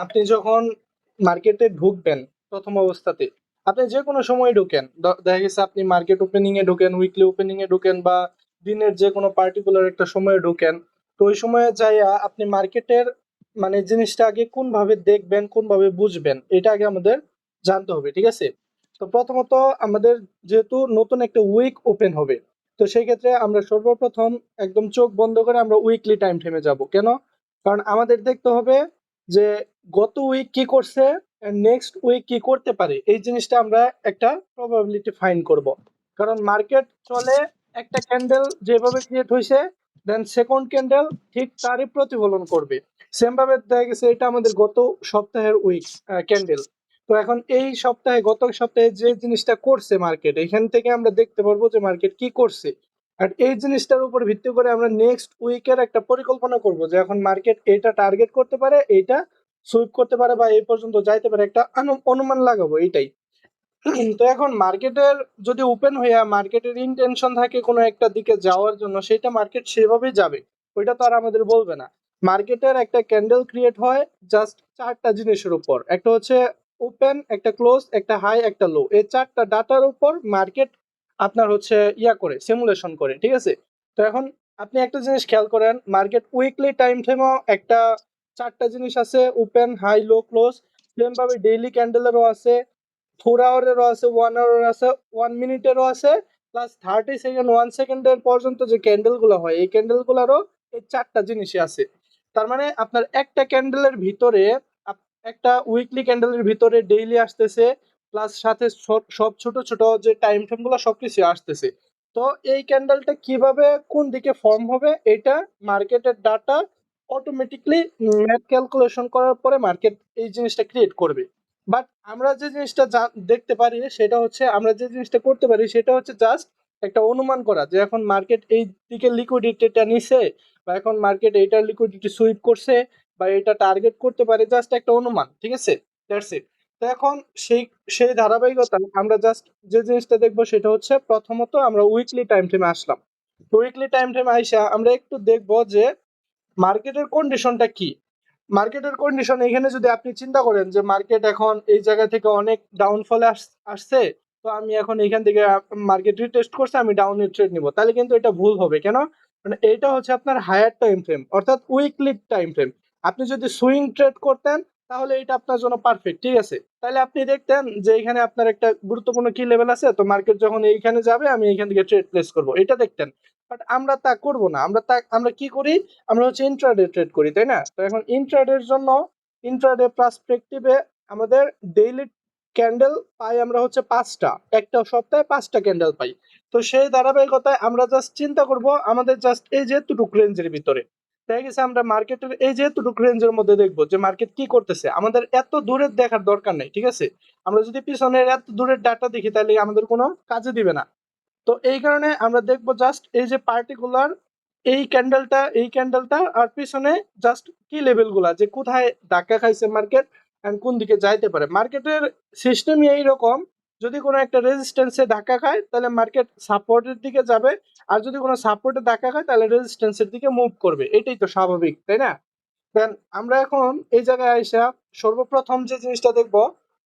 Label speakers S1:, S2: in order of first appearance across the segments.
S1: আপনি যখন মার্কেটে ঢুকবেন প্রথম অবস্থাতে, আপনি যে কোনো সময় ঢুকেন, দেখা গেছে আপনি মার্কেট ওপেনিং এ ঢুকেন, উইকলি ওপেনিং এ ঢুকেন, বা দিনের যে কোনো পার্টিকুলার একটা সময়ে ঢুকেন, তো ওই সময়ে যাইয়া আপনি মার্কেটের মানে জিনিসটা আগে কোন ভাবে দেখবেন, কোন ভাবে বুঝবেন, এটা আগে আমাদের জানতে হবে, ঠিক আছে? তো প্রথমত আমাদের যেহেতু নতুন একটা উইক ওপেন হবে, তো সেই ক্ষেত্রে আমরা সর্বপ্রথম একদম চোখ বন্ধ করে আমরা উইকলি টাইম ফ্রেমে যাব। কেন? কারণ আমাদের দেখতে হবে যে গত উইক কি করছে, নেক্সট উইক কি করতে পারে, এই জিনিসটা আমরা একটা প্রবাবিলিটি ফাইন্ড করব। কারণ মার্কেট চলে একটা ক্যান্ডেল যেভাবে ক্রিয়েট হয়েছে, দেন সেকেন্ড ক্যান্ডেল ঠিক তারই প্রতিফলন করবে। সেম ভাবে দেখা গেছে এটা আমাদের গত সপ্তাহের উইক ক্যান্ডেল। তো এখন এই সপ্তাহে, গত সপ্তাহে যে জিনিসটা করছে মার্কেট, এখান থেকে আমরা দেখতে পারবো যে মার্কেট কি করছে। আর এই জিনিসটার উপর ভিত্তি করে আমরা নেক্সট উইকের একটা পরিকল্পনা করব যে এখন মার্কেট এটা টার্গেট করতে পারে, এইটা সুইপ করতে পারে, বা এই পর্যন্ত যাইতে পারে, একটা অনুমান লাগাবো এইটাই। তো এখন মার্কেটের যদি ওপেন হইয়া মার্কেটের ইন্টেনশন থাকে কোনো একটা দিকে যাওয়ার জন্য, সেটা মার্কেট সেভাবেই যাবে, ওইটা তো আর আমাদের বলবে না। মার্কেটের একটা ক্যান্ডেল ক্রিয়েট হয় জাস্ট চারটা জিনিসের উপর, একটা হচ্ছে ওপেন, একটা ক্লোজ, একটা হাই, একটা লো, এই চারটা ডাটার উপর মার্কেট আপনার হচ্ছে ইয়া করে, সিমুলেশন করে, ঠিক আছে? তো এখন আপনি একটা জিনিস খেয়াল করেন, মার্কেট উইকলি টাইম ফ্রেমও একটা চারটা জিনিস আছে, ওপেন, হাই, লো, ক্লোজ। সেম ভাবে ডেইলি ক্যান্ডেলেরও আছে, 4 আওয়ারেরও আছে, 1 আওয়ার আছে, 1 মিনিটেরও আছে, প্লাস 30 সেকেন্ড, 1 সেকেন্ডের পর্যন্ত যে ক্যান্ডেল গুলো হয়, এই ক্যান্ডেল গুলারও এই চারটা জিনিসই আছে। তার মানে আপনার একটা ক্যান্ডেলের ভিতরে একটা উইকলি ক্যান্ডেলের ভিতরে ডেইলি আসতেছে, প্লাস সাথে সব ছোট ছোট যে টাইম ফ্রেম গুলো সবকিছু আসতেছে। তো এই ক্যান্ডেলটা কিভাবে কোন দিকে ফর্ম হবে, এটা মার্কেটের ডাটা অটোমেটিকলি ম্যাথ ক্যালকুলেশন করার পরে মার্কেট এই জিনিসটা ক্রিয়েট করবে। বাট আমরা যে জিনিসটা দেখতে পারি সেটা হচ্ছে, আমরা যে জিনিসটা করতে পারি সেটা হচ্ছে জাস্ট একটা অনুমান করা যে এখন মার্কেট এই দিকে লিকুইডিটিটা নিছে, বা এখন মার্কেট এইটার লিকুইডিটি সুইপ করছে, বা এটা টার্গেট করতে পারে, জাস্ট একটা অনুমান, ঠিক আছে? That's it. তো এখন সেই সেই ধারাবাহিকতা আমরা জাস্ট যে জিনিসটা দেখবো সেটা হচ্ছে, প্রথমত আমরা উইকলি টাইম ফ্রেমে আসলাম। তো উইকলি টাইম ফ্রেমে আইসা আমরা একটু দেখবো যে মার্কেটের কন্ডিশনটা কি। মার্কেটের কন্ডিশন এখানে যদি আপনি চিন্তা করেন যে মার্কেট এখন এই জায়গা থেকে অনেক ডাউনফলে আসছে, তো আমি এখন এখান থেকে মার্কেট রিটেস্ট করছে, আমি ডাউনে ট্রেড নিব, তাহলে কিন্তু এটা ভুল হবে। কেন? মানে এটা হচ্ছে আপনার হায়ার টাইম ফ্রেম, অর্থাৎ উইকলি টাইম ফ্রেম। আপনি যদি সুইং ট্রেড করতেন তাহলে এটা আপনার জন্য পারফেক্ট, ঠিক আছে? তাহলে আপনি দেখতেন যে এখানে আপনার একটা গুরুত্বপূর্ণ কি লেভেল আছে, তো মার্কেট যখন এইখানে যাবে আমি এইখান থেকে ট্রেড প্লেস করব, এটা দেখতেন। বাট আমরা তা করব না, আমরা কি করি, আমরা হচ্ছে ইন্ট্রাডে ট্রেড করি, তাই না? তো এখন ইন্ট্রাডের জন্য ইন্ট্রাডে পার্সপেক্টিভে আমাদের ডেইলি ক্যান্ডেল পাই আমরা হচ্ছে পাঁচটা, একটা সপ্তাহে পাঁচটা ক্যান্ডেল পাই। তো সেই ধারাবাহিকতায় আমরা জাস্ট চিন্তা করব আমাদের জাস্ট এই যে এতটুকু রেঞ্জের ভিতরে, দেখা গেছে আমরা মার্কেটের এই যে এতটুকু রেঞ্জের মধ্যে দেখবো যে মার্কেট কি করতেছে, আমাদের এত দূরের দেখার দরকার নেই, ঠিক আছে? আমরা যদি পিছনের এত দূরের ডাটা দেখি তাহলে আমাদের কোনো কাজে দিবে না। তো এই কারণে আমরা দেখবো জাস্ট এই যে পার্টিকুলার এই ক্যান্ডেলটা আর পিছনে জাস্ট কি লেভেল গুলা, যে কোথায় ধাক্কা খাইছে মার্কেট এন্ড কোন দিকে যাইতে পারে। মার্কেটের সিস্টেমই এইরকম, যদি কোনো একটা রেজিস্ট্যান্সে ধাক্কা খায় তাহলে মার্কেট সাপোর্টের দিকে যাবে, আর যদি কোনো সাপোর্টে ধাক্কা খায় তাহলে রেজিস্ট্যান্সের দিকে মুভ করবে, এটাই তো স্বাভাবিক, তাই না? দেন আমরা এখন এই জায়গায় আইসা সর্বপ্রথম যে জিনিসটা দেখব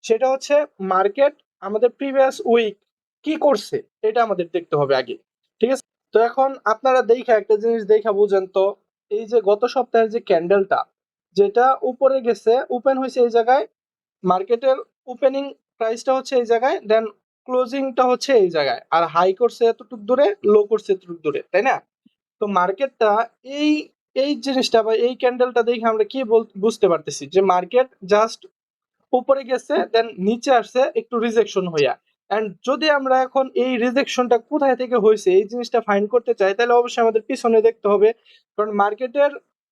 S1: সেটা হচ্ছে মার্কেট আমাদের প্রিভিয়াস উইক কি করছে, এটা আমাদের দেখতে হবে আগে, ঠিক আছে? তো এখন আপনারা দেখা একটা জিনিস দেখা বুঝেন তো, এই যে গত সপ্তাহের যে ক্যান্ডেলটা যেটা উপরে গেছে, ওপেন হয়েছে এই জায়গায়, মার্কেটের ওপেনিং প্রাইসটা হচ্ছে এই জায়গায়, দেন ক্লোজিংটা হচ্ছে এই জায়গায়, আর হাই করছে এতটুক দূরে, লো করছে এতটুক দূরে, তাই না? তো মার্কেটটা এই এই জিনিসটা বা এই ক্যান্ডেলটা দেখে আমরা কি বুঝতে পারতেছি যে মার্কেট জাস্ট উপরে গেছে, দেন নিচে আসছে একটু রিজেকশন হইয়া। এন্ড যদি আমরা এখন এই রিজেকশনটা কোথায় থেকে হয়েছে এই জিনিসটা ফাইন্ড করতে চাই, তাহলে অবশ্যই আমাদের পিছনে দেখতে হবে। কারণ মার্কেটের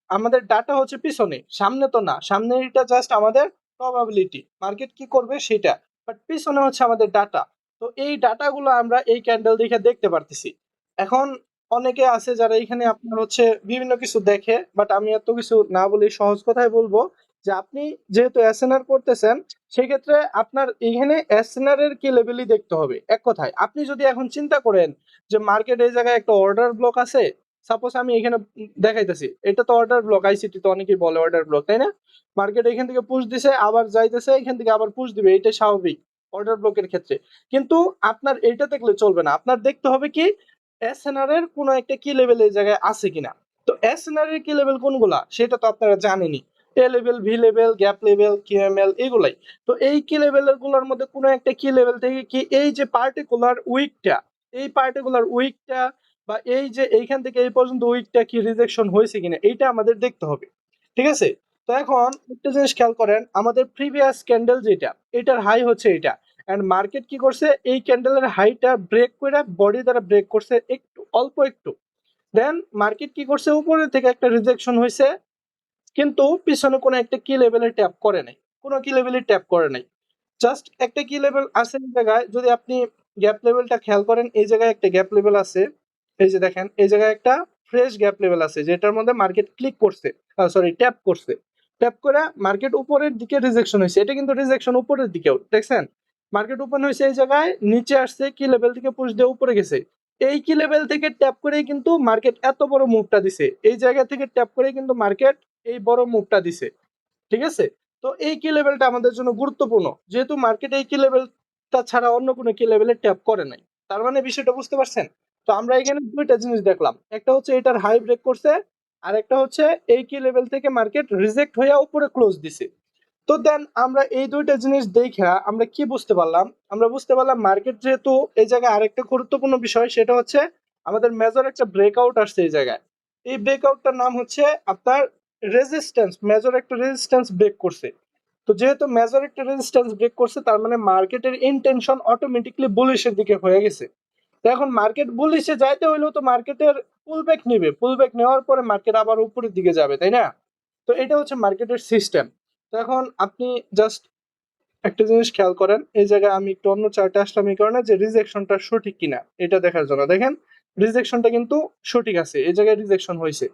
S1: আমাদের ডাটা হচ্ছে পিছনে, সামনে তো না, সামনে এটা জাস্ট আমাদের প্রবাবিলিটি মার্কেট কি করবে সেটা, বাট পিছনে হচ্ছে আমাদের ডাটা। তো এই ডাটাগুলো আমরা এই ক্যান্ডেল দেখে দেখতে পারতেছি। এখন অনেকে আছে যারা এখানে আপনার হচ্ছে বিভিন্ন কিছু দেখে, বাট আমি এত কিছু না বলে সহজ কথায় বলবো যে আপনি যেহেতু এসএনআর করতেছেন, সেক্ষেত্রে আপনার এখানে এসএনআর এর কি লেভেলই দেখতে হবে। এক কথায় আপনি যদি এখন চিন্তা করেন যে মার্কেট এই জায়গায় একটা অর্ডার ব্লক আছে, সাপোজ আমি এখানে দেখাইতেছি, এটা তো অর্ডার ব্লক, আইসিটি তো অনেকেই বলে অর্ডার ব্লক, তাই না? মার্কেট এখান থেকে পুশ দিছে, আবার যাইতেছে, এখান থেকে আবার পুশ দিবে, এটা স্বাভাবিক অর্ডার ব্লকের ক্ষেত্রে। কিন্তু আপনার এটা দেখলে চলবে না, আপনার দেখতে হবে কি এসএনআর এর কোনো একটা কি লেভেল এই জায়গায় আছে কিনা। তো এসএনআর এর কি লেভেল কোনগুলা সেটা তো আপনারা জানেনই, A level, V level, gap level, QML, এগুলাই। তো এই কি লেভেলের গুলোর মধ্যে কোনো একটা কি লেভেল থেকে কি এই যে পার্টিকুলার উইকটা, এই পার্টিকুলার উইকটা বা এই যে এইখান থেকে এই পর্যন্ত উইকটা কি রিজেকশন হয়েছে কিনা এইটা আমাদের দেখতে হবে, ঠিক আছে? তো এখন একটা জিনিস খেয়াল করেন, আমাদের প্রিভিয়াস ক্যান্ডেল যেটা, এটার হাই হচ্ছে এটা, এন্ড মার্কেট কি করছে, এই ক্যান্ডেলের হাইটা ব্রেক করে বডি দ্বারা ব্রেক করছে একটু, অল্প একটু। দেন মার্কেট কি করছে, উপরের থেকে একটা রিজেকশন হয়েছে, কিন্তু পিছনে কোনো একটা কি লেভেলে ট্যাপ করে নাই, কোনো কি লেভেলে ট্যাপ করে নাই, জাস্ট একটা কি লেভেল আছে এই জায়গায়। যদি আপনি গ্যাপ লেভেলটা খেয়াল করেন, এই জায়গায় একটা গ্যাপ লেভেল আছে, এই যে দেখেন এই জায়গায় একটা ফ্রেশ গ্যাপ লেভেল আছে যেটার মধ্যে মার্কেট ক্লিক করছে, সরি ট্যাপ করছে। ট্যাপ করে মার্কেট উপরের দিকে রিজেকশন হয়েছে, এটা কিন্তু রিজেকশন উপরের দিকেও দেখছেন, মার্কেট ওপেন হয়েছে এই জায়গায়, নিচে আসছে, কি লেভেল থেকে পুশ দিয়ে উপরে গেছে, এই কি লেভেল থেকে ট্যাপ করেই কিন্তু মার্কেট এত বড় মুভটা দিছে, এই জায়গা থেকে ট্যাপ করেই কিন্তু মার্কেট এই বড় মুভটা দিছে, ঠিক আছে? তো এই কি লেভেলটা আমাদের জন্য গুরুত্বপূর্ণ, যেহেতু মার্কেটে এই কি লেভেলটা ছাড়া অন্য কোনো কি লেভেলে ট্যাপ করে নাই। তার মানে বিষয়টা বুঝতে পারছেন? তো আমরা এখানে দুইটা জিনিস দেখলাম, একটা হচ্ছে এটার হাই ব্রেক করছে, আর একটা হচ্ছে এই কি লেভেল থেকে মার্কেট রিজেক্ট হয়ে উপরে ক্লোজ দিছে। তো দেন আমরা এই দুইটা জিনিস দেখা আমরা কি বুঝতে পারলাম, আমরা বুঝতে পারলাম মার্কেট যেহেতু এই জায়গায় আরেকটা গুরুত্বপূর্ণ বিষয়, সেটা হচ্ছে আমাদের মেজর একটা ব্রেকআউট আসছে এই জায়গায়। এই ব্রেকআউটটার নাম হচ্ছে আপনার রেজিস্ট্যান্স, মেজর একটা রেজিস্ট্যান্স ব্রেক করছে। তো যেহেতু মেজর একটা রেজিস্ট্যান্স ব্রেক করছে, তার মানে মার্কেটের ইনটেনশন অটোমেটিকলি বুলিশের দিকে হয়ে গেছে। তো এখন মার্কেট বুলিশে যাইতে হইলেও তো মার্কেটের পুলব্যাক নিবে, পুলব্যাক নেওয়ার পরে মার্কেট আবার উপরের দিকে যাবে, তাই না? তো এটা হচ্ছে মার্কেটের সিস্টেম। তো এখন আপনি জাস্ট একটা জিনিস খেয়াল করেন, এই জায়গায় আমি একটু অন্য চার্টে আসলাম এই কারণে যে রিজেকশনটা সঠিক কিনা এটা দেখার জন্য। দেখেন রিজেকশনটা কিন্তু সঠিক আছে, এই জায়গায় রিজেকশন হয়েছে,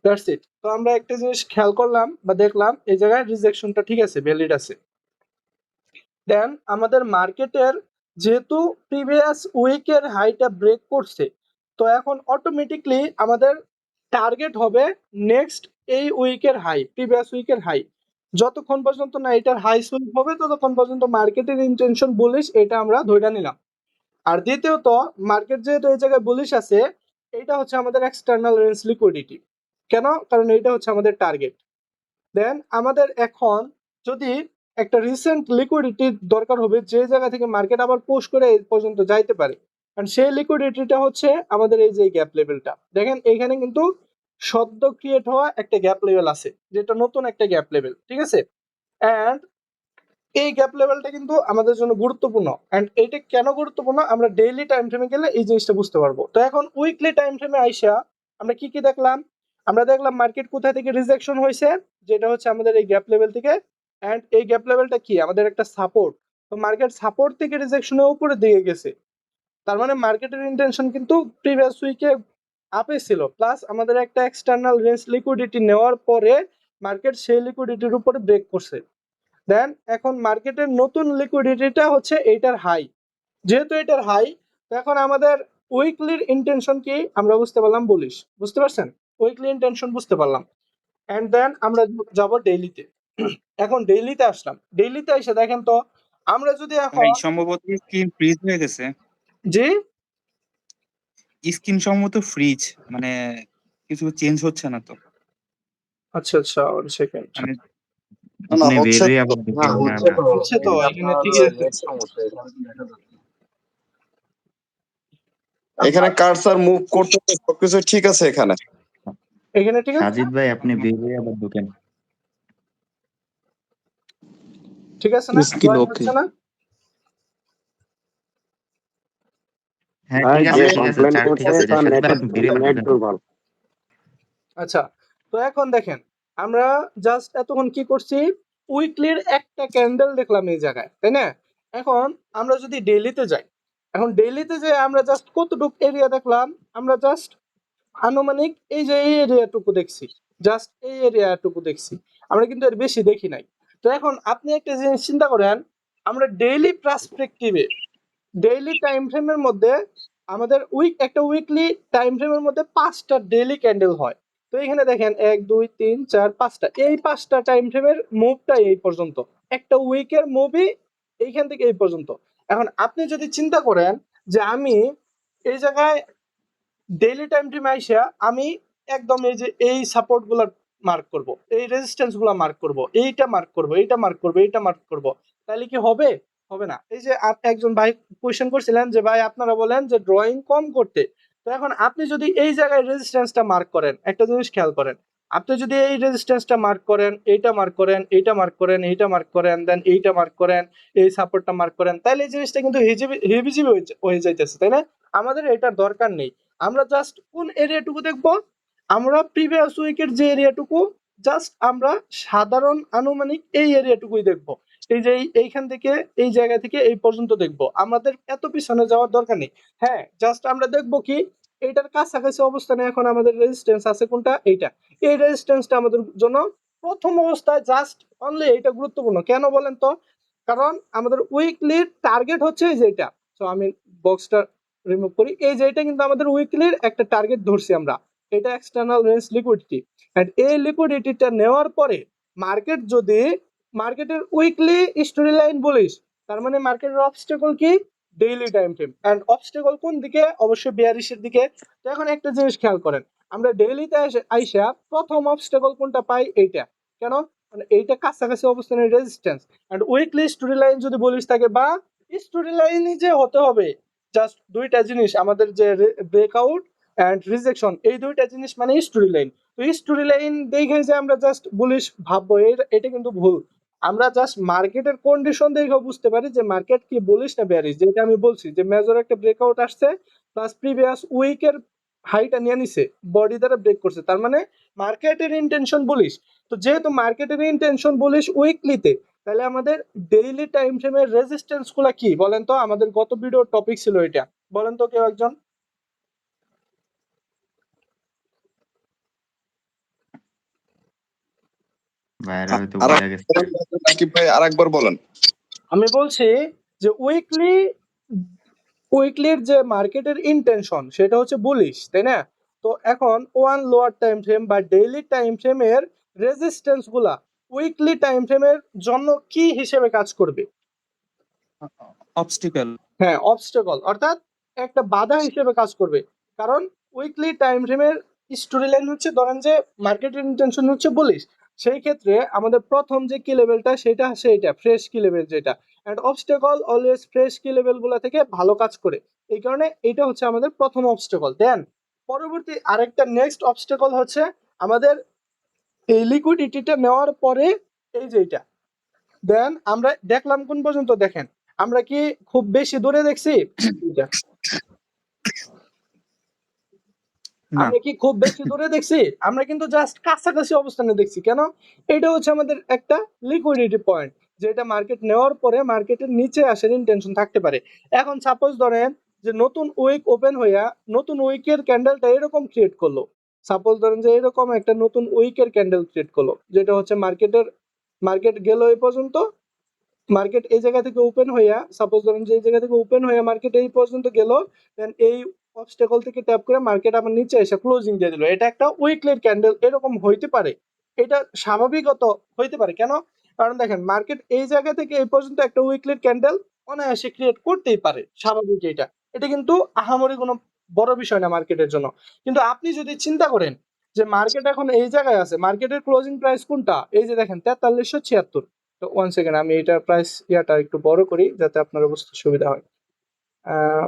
S1: দ্যাটস ইট। তো আমরা একটা জিনিস খেয়াল করলাম বা দেখলাম, এই জায়গায় রিজেকশনটা ঠিক আছে, ভ্যালিড আছে। দেন আমাদের মার্কেটের যেহেতু প্রিভিয়াস উইকের হাইটা ব্রেক করছে, তো এখন অটোমেটিকলি আমাদের টার্গেট হবে নেক্সট এই উইকের হাই, প্রিভিয়াস উইকের হাই। যতক্ষণ পর্যন্ত না এটার হাই সুইপ হবে ততক্ষণ পর্যন্ত মার্কেটের ইন্টেনশন বুলিশ, এটা আমরা ধরে নিলাম। আর দ্বিতীয়ত, মার্কেট যেহেতু এই জায়গায় বুলিশ আছে, এটা হচ্ছে আমাদের এক্সটার্নাল রেঞ্জ লিকুইডিটি। কেন? কারণ এটা হচ্ছে আমাদের টার্গেট। দেন আমাদের এখন যদি একটা রিসেন্ট লিকুইডিটি দরকার হবে, যে জায়গা থেকে মার্কেট আবার পুশ করে এই পর্যন্ত যাইতে পারে, কারণ সেই লিকুইডিটিটা হচ্ছে আমাদের এই যে গ্যাপ লেভেলটা। দেখেন এইখানে কিন্তু সদ্য ক্রিয়েট হওয়া একটা গ্যাপ লেভেল আছে, যেটা নতুন একটা গ্যাপ লেভেল, ঠিক আছে? এন্ড এই গ্যাপ লেভেলটা কিন্তু আমাদের জন্য গুরুত্বপূর্ণ। এন্ড এইটা কেন গুরুত্বপূর্ণ আমরা ডেইলি টাইম ফ্রেমে গেলে এই জিনিসটা বুঝতে পারবো। তো এখন উইকলি টাইম ফ্রেমে আইসা আমরা কি কি দেখলাম, আমরা দেখলাম মার্কেট কোথা থেকে রিজেকশন হয়েছে, যেটা হচ্ছে আমাদের এই গ্যাপ লেভেল থেকে। এন্ড এই গ্যাপ লেভেলটা কি আমাদের একটা সাপোর্ট, তো মার্কেট সাপোর্ট থেকে রিজেকশনের উপরে দিয়ে গেছে, তার মানে মার্কেটের ইন্টেনশন কিন্তু প্রিভিয়াস উইকে আপে ছিল, প্লাস আমাদের একটা এক্সটার্নাল রেঞ্জ লিকুইডিটি নেওয়ার পরে মার্কেট সেই লিকুইডিটির উপরে ব্রেক করছে। দেন এখন মার্কেটের নতুন লিকুইডিটিটা হচ্ছে এইটার হাই, যেহেতু এটার হাই, এখন আমাদের উইকলির ইন্টেনশন কি আমরা বুঝতে পারলাম, বলিস বুঝতে পারছেন, উইকলি ইন্টেনশন বুঝতে পারলাম। এন্ড দেন আমরা যাব ডেইলিতে। এখন ডেইলিতে আসলাম, ডেইলিতে এসে দেখেন তো আমরা যদি
S2: ভাই
S1: এখন
S2: সম্ভবত স্ক্রিন ফ্রিজ হয়ে গেছে।
S1: যে
S2: স্ক্রিন সম্ভবত ফ্রিজ, মানে কিছু চেঞ্জ হচ্ছে না তো।
S1: আচ্ছা আচ্ছা, ওয়ান সেকেন্ড,
S2: মানে
S3: না না
S2: আপনি বের
S3: হচ্ছে
S2: হয়ে
S3: তো,
S2: আবার
S3: না
S2: ঢুকেন না
S3: হচ্ছে
S2: না
S3: তো,
S1: হচ্ছে তো
S3: এটা
S1: এখানে
S3: আপনার
S1: ঠিকই
S3: হচ্ছে
S1: আছে।
S3: নেট সমস্যা, এখানে দেখা যাচ্ছে। এখানে কার্সার মুভ করতে সবকিছু ঠিক আছে এখানে।
S1: এখানে ঠিক আছে,
S4: সাজিদ ভাই আপনি বের হয়ে আবার ঢুকেন।
S1: ঠিক আছে না,
S3: স্কিল
S1: জয়েন
S3: ওকে।
S1: হচ্ছে না?
S4: হ্যাঁ
S3: ভাই
S4: ঠিক
S3: যে
S4: আছে ঠিক আছে,
S3: কমপ্লেন
S4: চার্ট ঠিক
S3: করছে
S4: আছে,
S3: তার
S4: সাজিদ
S3: নেট
S4: ভাই আপনি বের হয়ে আবার
S3: নেট
S4: ঢুকেন।
S3: দুর্বল।
S1: আচ্ছা, তো এখন দেখেন আমরা জাস্ট এতক্ষণ কি করছি, উইকলির একটা ক্যান্ডেল দেখলাম এই জায়গায়, তাই না? এখন আমরা যদি ডেইলিতে যাই, এখন ডেইলিতে যে আমরা জাস্ট কতটুকু এরিয়া দেখলাম, আমরা জাস্ট আনুমানিক এই যে এই এরিয়াটুকু দেখছি, জাস্ট এই এরিয়াটুকু দেখছি, আমরা কিন্তু এর বেশি দেখি নাই। তো এখন আপনি একটা জিনিস চিন্তা করেন, আমরা ডেইলি পার্সপেক্টিভে, ডেইলি টাইম ফ্রেমের মধ্যে আমাদের একটা উইকলি টাইম ফ্রেমের মধ্যে 5টা ডেইলি ক্যান্ডেল হয়। তো এখানে দেখেন 1 2 3 4 5টা, এই 5টা টাইম ফ্রেমের মুভটাই এই পর্যন্ত, একটা উইকের মুভই এইখান থেকে এই পর্যন্ত। এখন আপনি যদি চিন্তা করেন যে আমি এই জায়গায় ডেইলি টাইম ফ্রেমে আইসা আমি একদম এই যে এই সাপোর্ট গুলা মার্ক করব, এই রেজিস্ট্যান্স গুলা মার্ক করব, এইটা মার্ক করব, এইটা মার্ক করব, এইটা মার্ক করব, তাহলে কি হবে? হবে না। এই যে একজন ভাই কোয়েশ্চেন করছিলেন যে ভাই আপনারা বলেন যে ড্রয়িং কম করতে, তো এখন আপনি যদি এই জায়গায় রেজিস্ট্যান্সটা মার্ক করেন, একটা জিনিস খেয়াল করেন, আপনি যদি এই রেজিস্ট্যান্সটা মার্ক করেন, এইটা মার্ক করেন, এইটা মার্ক করেন, এইটা মার্ক করেন, দেন এইটা মার্ক করেন, এই সাপোর্টটা মার্ক করেন, তাহলে এই জিনিসটা কিন্তু হেভিজিবি হয়ে যাইতেছে, তাই না? আমাদের এটার দরকার নেই। আমরা জাস্ট কোন এরিয়াটুকু দেখব? আমরা প্রিভিয়াস উইকের যে এরিয়াটুকু, জাস্ট আমরা সাধারণ আনুমানিক এই এরিয়াটুকুই দেখব। এই যে এইখান থেকে এই জায়গা থেকে এই পর্যন্ত দেখব, আমাদের এত পিছনে যাওয়ার দরকার নেই। হ্যাঁ, জাস্ট আমরা দেখব কি এইটার কাছাকাছি অবস্থানে এখন আমাদের রেজিস্ট্যান্স আছে কোনটা? এইটা। এই রেজিস্ট্যান্সটা আমাদের জন্য প্রথম অবস্থায় জাস্ট অনলি এইটা গুরুত্বপূর্ণ। কেন বলেন তো? কারণ আমাদের উইকলি টার্গেট হচ্ছে এই যে এটা। তো আমি বক্সটা রিমুভ করি। এই যে এটা কিন্তু আমাদের উইকলির একটা টার্গেট ধরছি আমরা, এটা এক্সটার্নাল রেঞ্জ লিকুইডিটি। এন্ড এই লিকুইডিটিটা নেওয়ার পরে মার্কেট যদি মার্কেটের উইকলি স্টোরি লাইন বলিস, তার মানে মার্কেটের অবস্টেকল কি? Daily time frame. And obstacle কোন দিকে? অবশ্যই বিয়ারিশের দিকে। তো এখন একটা জিনিস খেয়াল করেন, আমরা ডেইলিতে আইসা প্রথম অবস্টেকল কোনটা পাই? এইটা। কেন? মানে এইটা কাছাকাছি অবস্থানের resistance. And weekly story line যদি বলিস থাকে, বা স্টোরি লাইনই যে হতে হবে, জাস্ট দুইটা জিনিস আমাদের, যে ব্রেকআউট এন্ড রিজেকশন, এই দুইটা জিনিস মানে স্টোরি লাইন। তো স্টোরি লাইন দেখে যে আমরা জাস্ট বুলিশ ভাববো, এটা কিন্তু ভুল। আমরা জাস্ট মার্কেটের কন্ডিশন দেখে বুঝতে পারি যে মার্কেট কি বুলিশ না বেয়ারিশ। যেটা আমি বলছি যে মেজর একটা ব্রেকআউট আসছে, প্লাস প্রিভিয়াস উইকের হাইটা নিয়ে নিছে, বডি দ্বারা ব্রেক করছে, তার মানে মার্কেটের ইন্টেনশন বুলিশ। তো যেহেতু মার্কেটের ইন্টেনশন বুলিশ উইকলিতে, তাহলে আমাদের ডেইলি টাইম ফ্রেমের রেজিস্ট্যান্স গুলা কি বলেন তো? আমাদের গত ভিডিওর টপিক ছিল এটা, বলেন তো কেউ একজন।
S4: ভাইরা হয়তো
S3: আর
S4: ভুলে গেছে।
S3: নাকি ভাই আরেকবার বলেন।
S1: আমি বলছি যে উইকলির যে মার্কেটের ইন্টেনশন সেটা হচ্ছে বুলিশ, তাই না? তো এখন ওয়ান লোয়ার টাইম ফ্রেম বা ডেইলি টাইম ফ্রেমের রেজিস্ট্যান্স গুলা উইকলি টাইম ফ্রেমের জন্য কি হিসেবে কাজ করবে?
S2: অবস্টিকল।
S1: হ্যাঁ, অবস্টেকল, অর্থাৎ একটা বাধা হিসেবে কাজ করবে। কারণ উইকলি টাইম ফ্রেমের স্টোরি লাইন হচ্ছে, ধরেন যে মার্কেটের ইন্টেনশন হচ্ছে বুলিশ, সেই ক্ষেত্রে আমাদের প্রথম যে কি লেভেলটা সেটা হচ্ছে এটা ফ্রেশ কি লেভেল যেটা। এন্ড অবস্টেকল অলওয়েজ ফ্রেশ কি লেভেল গুলা থেকে ভালো কাজ করে, এই কারণে এটা হচ্ছে আমাদের প্রথম অবস্টেকল। দেন পরবর্তী আরেকটা নেক্সট অবস্টেকল হচ্ছে আমাদের এই লিকুইডিটিটা নেওয়ার পরে এই যে এটা। দেন আমরা দেখলাম কোন পর্যন্ত? দেখেন, আমরা কি খুব বেশি দূরে দেখছি? এইটা।
S2: না,
S1: আমরা কি খুব বেশি দূরে দেখছি? আমরা কিন্তু জাস্ট কাছাকাছি অবস্থানে দেখছি। কেন? এটা হচ্ছে আমাদের একটা লিকুইডিটি পয়েন্ট, যেটা মার্কেট নেওয়ার পরে মার্কেটের নিচে আসার ইন্টেনশন থাকতে পারে। এখন সাপোজ ধরেন যে নতুন উইক ওপেন হইয়া নতুন উইকের ক্যান্ডেলটা এরকম ক্রিয়েট করলো। সাপোজ ধরেন যে এরকম একটা নতুন উইকের ক্যান্ডেল ক্রিয়েট করলো, যেটা হচ্ছে মার্কেট গেল এই পর্যন্ত, মার্কেট এই জায়গা থেকে ওপেন হইয়া, সাপোজ ধরেন যে এই জায়গা থেকে ওপেন হইয়া মার্কেট এই পর্যন্ত গেল, দেন এই অবস্টাকল থেকে ট্যাপ করে মার্কেট আবার নিচে এসে ক্লোজিং দিয়ে দিল। এটা একটা উইকলির ক্যান্ডেল এরকম হইতে পারে, এটা স্বাভাবিকত হইতে পারে। কেন? কারণ দেখেন মার্কেট এই জায়গা থেকে এই পর্যন্ত একটা উইকলির ক্যান্ডেল অনায়াসে ক্রিয়েট করতেই পারে, স্বাভাবিক এটা। এটা কিন্তু আহামরি কোনো বড় বিষয় না মার্কেটের জন্য। কিন্তু আপনি যদি চিন্তা করেন যে মার্কেট এখন এই জায়গায় আছে, মার্কেটের ক্লোজিং প্রাইস কোনটা? এই যে দেখেন 4376। তো ওয়ান সেকেন্ড, আমি এটার প্রাইস ইয়াটা একটু বড় করি যাতে আপনার বুঝতে সুবিধা হয়। আহ,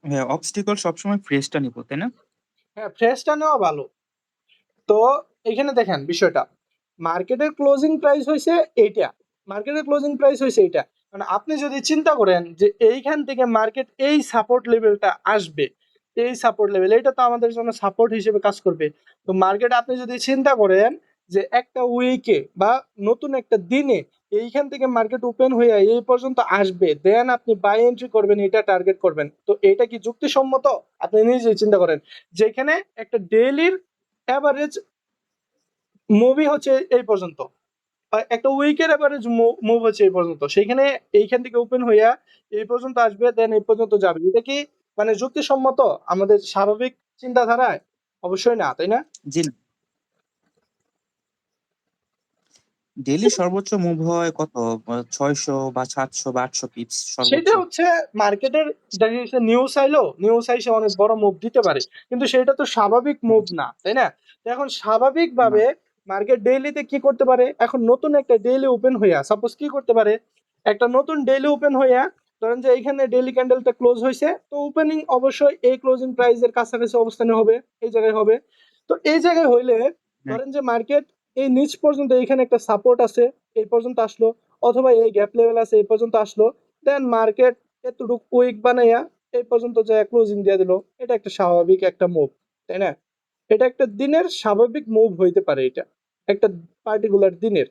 S2: হ্যাঁ, অবস্টিকল সবসময় ফ্রেশটা নিব, তাই না?
S1: হ্যাঁ, ফ্রেশটা নেওয়া ভালো। তো এখানে দেখেন বিষয়টা, মার্কেটের ক্লোজিং প্রাইস হয়েছে এইটা, মার্কেটের ক্লোজিং প্রাইস হয়েছে এইটা। মানে আপনি যদি চিন্তা করেন যে এইখান থেকে মার্কেট এই সাপোর্ট লেভেলটা আসবে, এই সাপোর্ট লেভেল, এটা তো আমাদের জন্য সাপোর্ট হিসেবে কাজ করবে। তো মার্কেট আপনি যদি চিন্তা করেন যে একটা উইকে বা নতুন একটা দিনে এইখান থেকে মার্কেট ওপেন হয়ে এই পর্যন্ত আসবে, দেন আপনি বাই এন্ট্রি করবেন, এটা টার্গেট করবেন, তো এটা কি যুক্তিসম্মত? আপনি নিজেই চিন্তা করেন, যেখানে একটা ডেইলির অ্যাভারেজ মুভি হচ্ছে এই পর্যন্ত, একটা উইকের এভারেজ মুভ হচ্ছে এই পর্যন্ত, সেইখানে এইখান থেকে ওপেন হইয়া এই পর্যন্ত আসবে, দেন এই পর্যন্ত যাবে। এটা কি মানে যুক্তিসম্মত আমাদের স্বাভাবিক চিন্তাধারায়? অবশ্যই না, তাই না?
S2: জি না, ডেইলি সর্বোচ্চ মুভ হয় কত, 600 বা 700 বা 800 পিপস সর্বোচ্চ।
S1: সেটা হচ্ছে মার্কেটের নিউজ আইলো, নিউজ আইসে অনেক বড় মুভ দিতে পারে, কিন্তু সেটা তো স্বাভাবিক মুভ না, তাই না? তো এখন স্বাভাবিক
S2: না,
S1: ভাবে মার্কেট ডেইলিতে কি করতে পারে, এখন নতুন একটা ডেইলি ওপেন হইয়া সাপোজ কি করতে পারে, একটা নতুন ডেইলি ওপেন হইয়া ধরেন যে এখানে ডেইলি ক্যান্ডেলটা ক্লোজ হয়েছে, তো ওপেনিং অবশ্যই এই ক্লোজিং প্রাইসের কাছাকাছি অবস্থানে হবে, এই জায়গায় হবে। তো এই জায়গায় হইলে
S2: হ্যাঁ,
S1: ধরেন যে মার্কেট এই নিচ পর্যন্ত এখানে একটা সাপোর্ট আছে, এই পর্যন্ত আসলো, অথবা এই গ্যাপ লেভেল আছে, এই পর্যন্ত আসলো, দেন মার্কেট এতটুকু উইক বানাইয়া এই পর্যন্ত যায় ক্লোজিং দিয়ে দিল। এটা একটা স্বাভাবিক একটা মুভ, তাই না? এটা একটা দিনের স্বাভাবিক মুভ হইতে পারে, এটা একটা পার্টিকুলার দিনের,